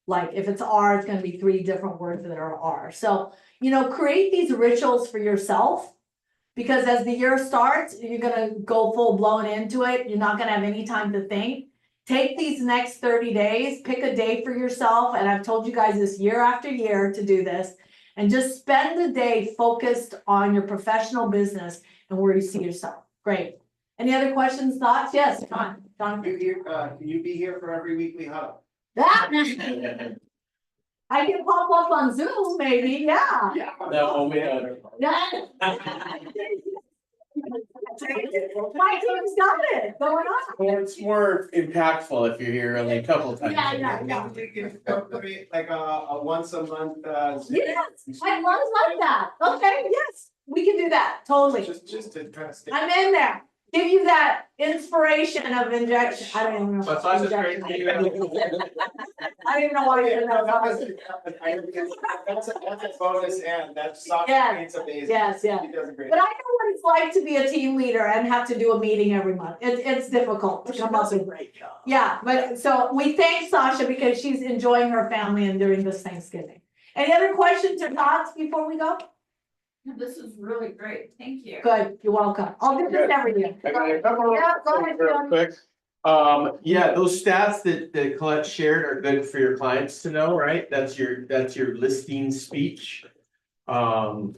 Like if it's R, it's gonna be 3 different words that are R. So, you know, create these rituals for yourself. Because as the year starts, you're gonna go full blown into it. You're not gonna have any time to think. Take these next 30 days, pick a day for yourself, and I've told you guys this year after year to do this. And just spend the day focused on your professional business and where you see yourself. Great. Any other questions, thoughts? Yes, John. John. Can you be here for every weekly huddle? That. I can pop up on Zoom, maybe, yeah. No, man. Yeah. My team's got it going on. Well, it's more impactful if you're here only a couple times. Yeah. Like a once a month, Yes, I love that. Okay, yes, we can do that, totally. just to kind of stay. I'm in there. Give you that inspiration of injection. I don't even know. But Sasha's great for you. I don't even know why you're in No, that. that's a bonus, and that's soft, Yeah. it's amazing. Yes, yeah. He does a great. But I know what it's like to be a team leader and have to do a meeting every month. It's difficult to She come up does a with. great job. Yeah, but so we thank Sasha because she's enjoying her family and during this Thanksgiving. Any other questions or thoughts before we go? This is really great, thank you. Good, you're welcome. I'll do this every year. I got a couple of Yeah, go ahead, things real John. quick. Yeah, those stats that Colette shared are good for your clients to know, right? That's your listing speech. That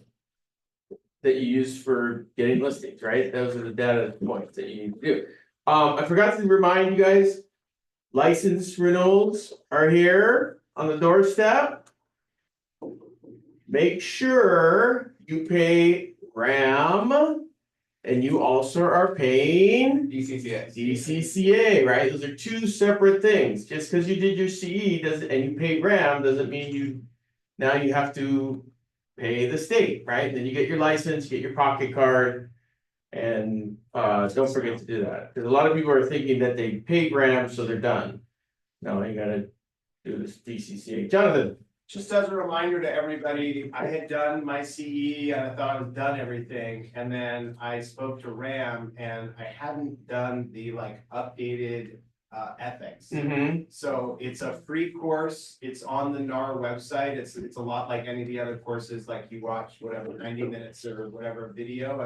you use for getting listings, right? Those are the data points that you need to do. I forgot to remind you guys, license renewals are here on the doorstep. Make sure you pay RAM, and you also are paying DCCA. DCCA, right? Those are 2 separate things. Just because you did your CE doesn't, and you paid RAM, doesn't mean now you have to pay the state, right? Then you get your license, get your pocket card, and don't forget to do that. Because a lot of people are thinking that they paid RAM, so they're done. No, you gotta do this DCCA. Jonathan. Just as a reminder to everybody, I had done my CE and I thought I was done everything, and then I spoke to Ram and I hadn't done the like updated ethics. So it's a free course, it's on the NAR website, it's a lot like any of the other courses, like you watch whatever 90 minutes or whatever video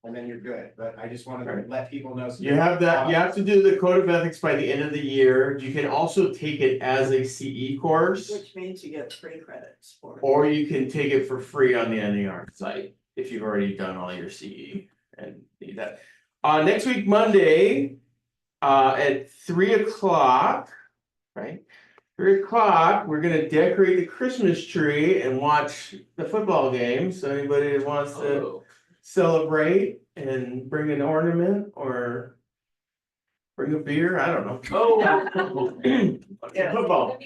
and then you're good, but I just wanted to let people know. So You have that, you have to do the code of ethics by the end of the year. You can also take it as a CE course. Which means you get 3 credits for it. Or you can take it for free on the NAR site if you've already done all your CE and need that. Next week, Monday, at 3 o'clock, right? 3 o'clock, we're gonna decorate the Christmas tree and watch the football game. So anybody that wants to celebrate and bring an ornament or Bring a beer, I don't know. Oh. Yeah. Football,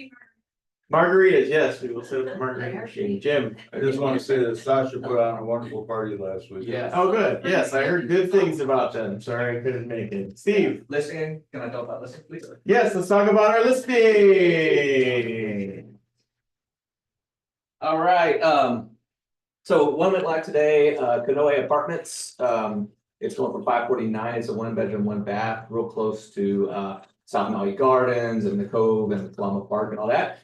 margaritas, yes, we will set up the margarita machine, Jim. I just wanna say that Sasha put on a wonderful party last week. Yes. Oh, good, yes, I heard good things about them, sorry I couldn't make it. Steve? Listening, can I talk about listening, please? Yes, let's talk about our listing. All right, so one went live today, Canoe Apartments, it's going for 549. It's a 1 bedroom, 1 bath, real close to, South Maui Gardens and the Cove and the Palama Park and all that.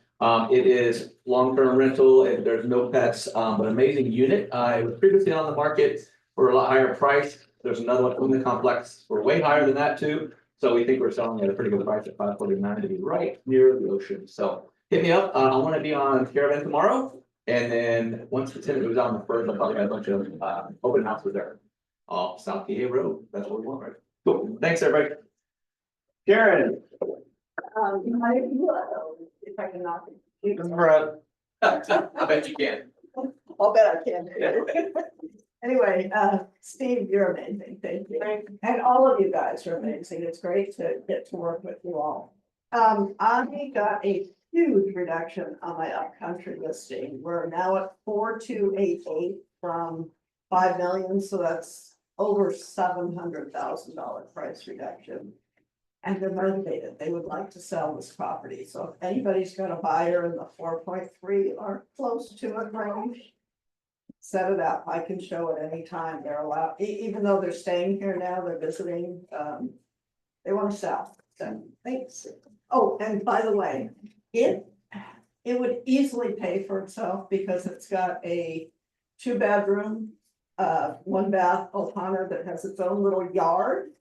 It is long-term rental, there's no pets, but amazing unit, it was previously on the market for a lot higher price. There's another one in the complex for way higher than that too, so we think we're selling at a pretty good price at 549 to be right near the ocean, so. Hit me up, I wanna be on Caravan tomorrow. And then once the tenant moves on the first, I'll probably have a bunch of open houses there. Off South PA Road, that's what we want, right? Cool, thanks, everybody. Karen. If I can knock it. I bet you can. I'll bet I can. Anyway, Steve, you're amazing, thank you. And all of you guys are amazing, it's great to get to work with you all. I got a huge reduction on my upcountry listing, we're now at 4288 from 5 million, so that's over $700,000 price reduction. And they're motivated, they would like to sell this property, so if anybody's got a buyer in the 4.3 or close to it range. Set it up, I can show it anytime, they're allowed, even though they're staying here now, they're visiting, they wanna sell, so thanks. Oh, and by the way, it would easily pay for itself because it's got a 2 bedroom, 1 bath Ohana that has its own little yard.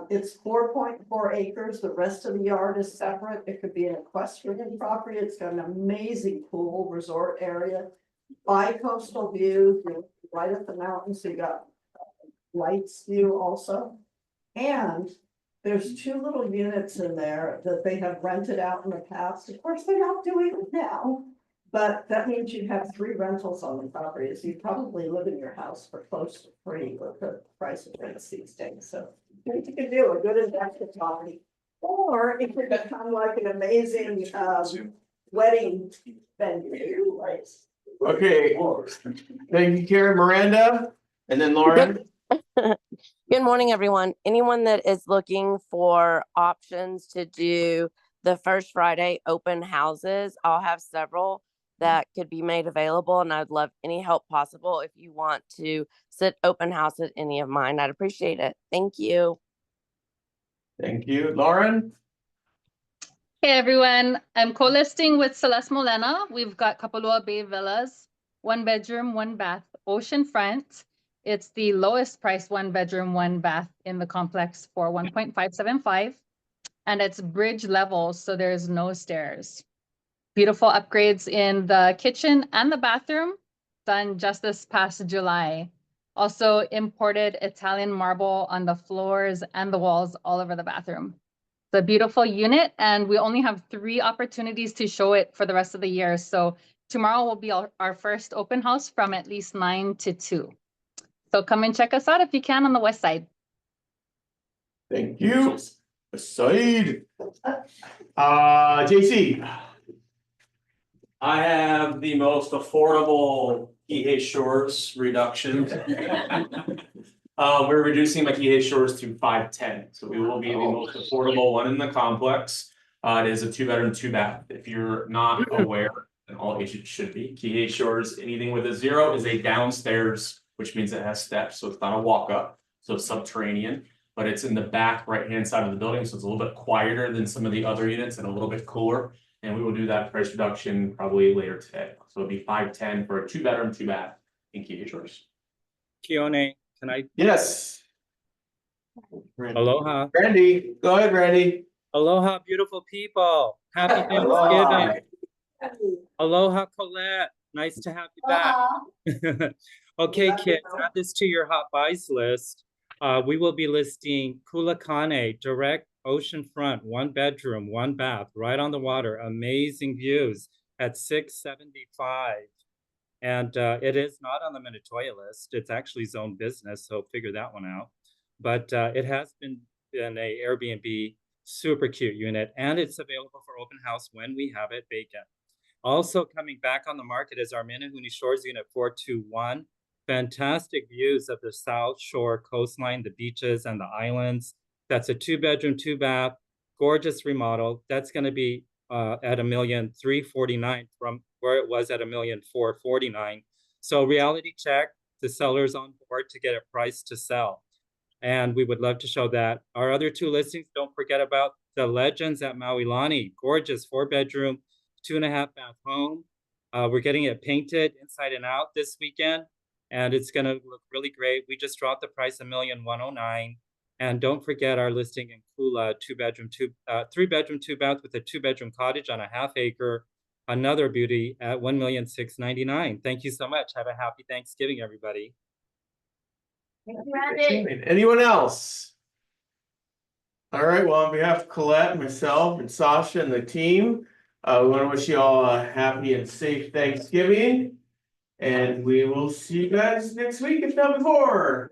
It's 4.4 acres, the rest of the yard is separate, it could be an equestrian property, it's got an amazing pool resort area. Bi-coastal view, you're right at the mountain, so you got lights view also. And there's 2 little units in there that they have rented out in the past, of course, they're not doing it now. But that means you have 3 rentals on the property, so you probably live in your house for close to free with the price of rents these days, so. You can do a good investment property, or it could become like an amazing wedding venue, right? Okay, thank you, Karen. Miranda, and then Lauren. Good morning, everyone. Anyone that is looking for options to do the first Friday open houses, I'll have several that could be made available, and I'd love any help possible if you want to sit open house at any of mine. I'd appreciate it. Thank you. Thank you, Lauren. Hey everyone, I'm co-listing with Celeste Molena. We've got Kapalua Bay Villas, 1 bedroom, 1 bath, oceanfront. It's the lowest priced 1 bedroom, 1 bath in the complex for 1.575. And it's bridge level, so there's no stairs. Beautiful upgrades in the kitchen and the bathroom, done just this past July. Also imported Italian marble on the floors and the walls all over the bathroom. It's a beautiful unit, and we only have 3 opportunities to show it for the rest of the year. So tomorrow will be our first open house from at least 9 to 2. So come and check us out if you can on the west side. Thank you. Said. JC. I have the most affordable Kihei Shores reduction. We're reducing my Kihei Shores to 510, so we will be the most affordable one in the complex. It is a 2 bedroom, 2 bath. If you're not aware, and all agents should be, Kihei Shores, anything with a 0 is a downstairs, which means it has steps, so it's not a walk up, so it's subterranean. But it's in the back right-hand side of the building, so it's a little bit quieter than some of the other units and a little bit cooler. And we will do that price reduction probably later today. So it'll be 510 for a 2 bedroom, 2 bath in Kihei Shores. Keone, can I? Yes. Aloha. Randy, go ahead, Randy. Aloha, beautiful people. Happy Thanksgiving. Aloha, Colette. Nice to have you back. Okay, kids, add this to your hot buys list. We will be listing Kulakane, direct oceanfront, 1 bedroom, 1 bath, right on the water, amazing views at $675. And it is not on the Minatoya list. It's actually zone business, so figure that one out. But it has been in a Airbnb, super cute unit, and it's available for open house when we have it vacant. Also coming back on the market is our Minahoney Shores Unit 421. Fantastic views of the South Shore coastline, the beaches and the islands. That's a 2-bedroom, 2-bath, gorgeous remodel. That's gonna be at $1,349,000 from where it was at $1,449,000. So reality check, the seller's on board to get a price to sell. And we would love to show that. Our other 2 listings, don't forget about the Legends at Maui Lani. Gorgeous 4-bedroom, 2.5-bath home. We're getting it painted inside and out this weekend, and it's gonna look really great. We just dropped the price $1,109,000. And don't forget our listing in Kula, 3-bedroom, 2-bath with a 2-bedroom cottage on a 1/2 acre. Another beauty at $1,699,000. Thank you so much. Have a happy Thanksgiving, everybody. Anyone else? All right, well, on behalf of Colette, myself, and Sasha and the team, we want to wish you all a happy and safe Thanksgiving. And we will see you guys next week, if not before.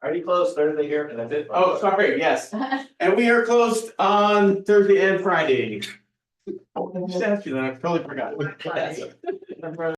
Already closed Thursday here, and that's it. Oh, sorry, yes. And we are closed on Thursday and Friday. Just asked you that, I totally forgot.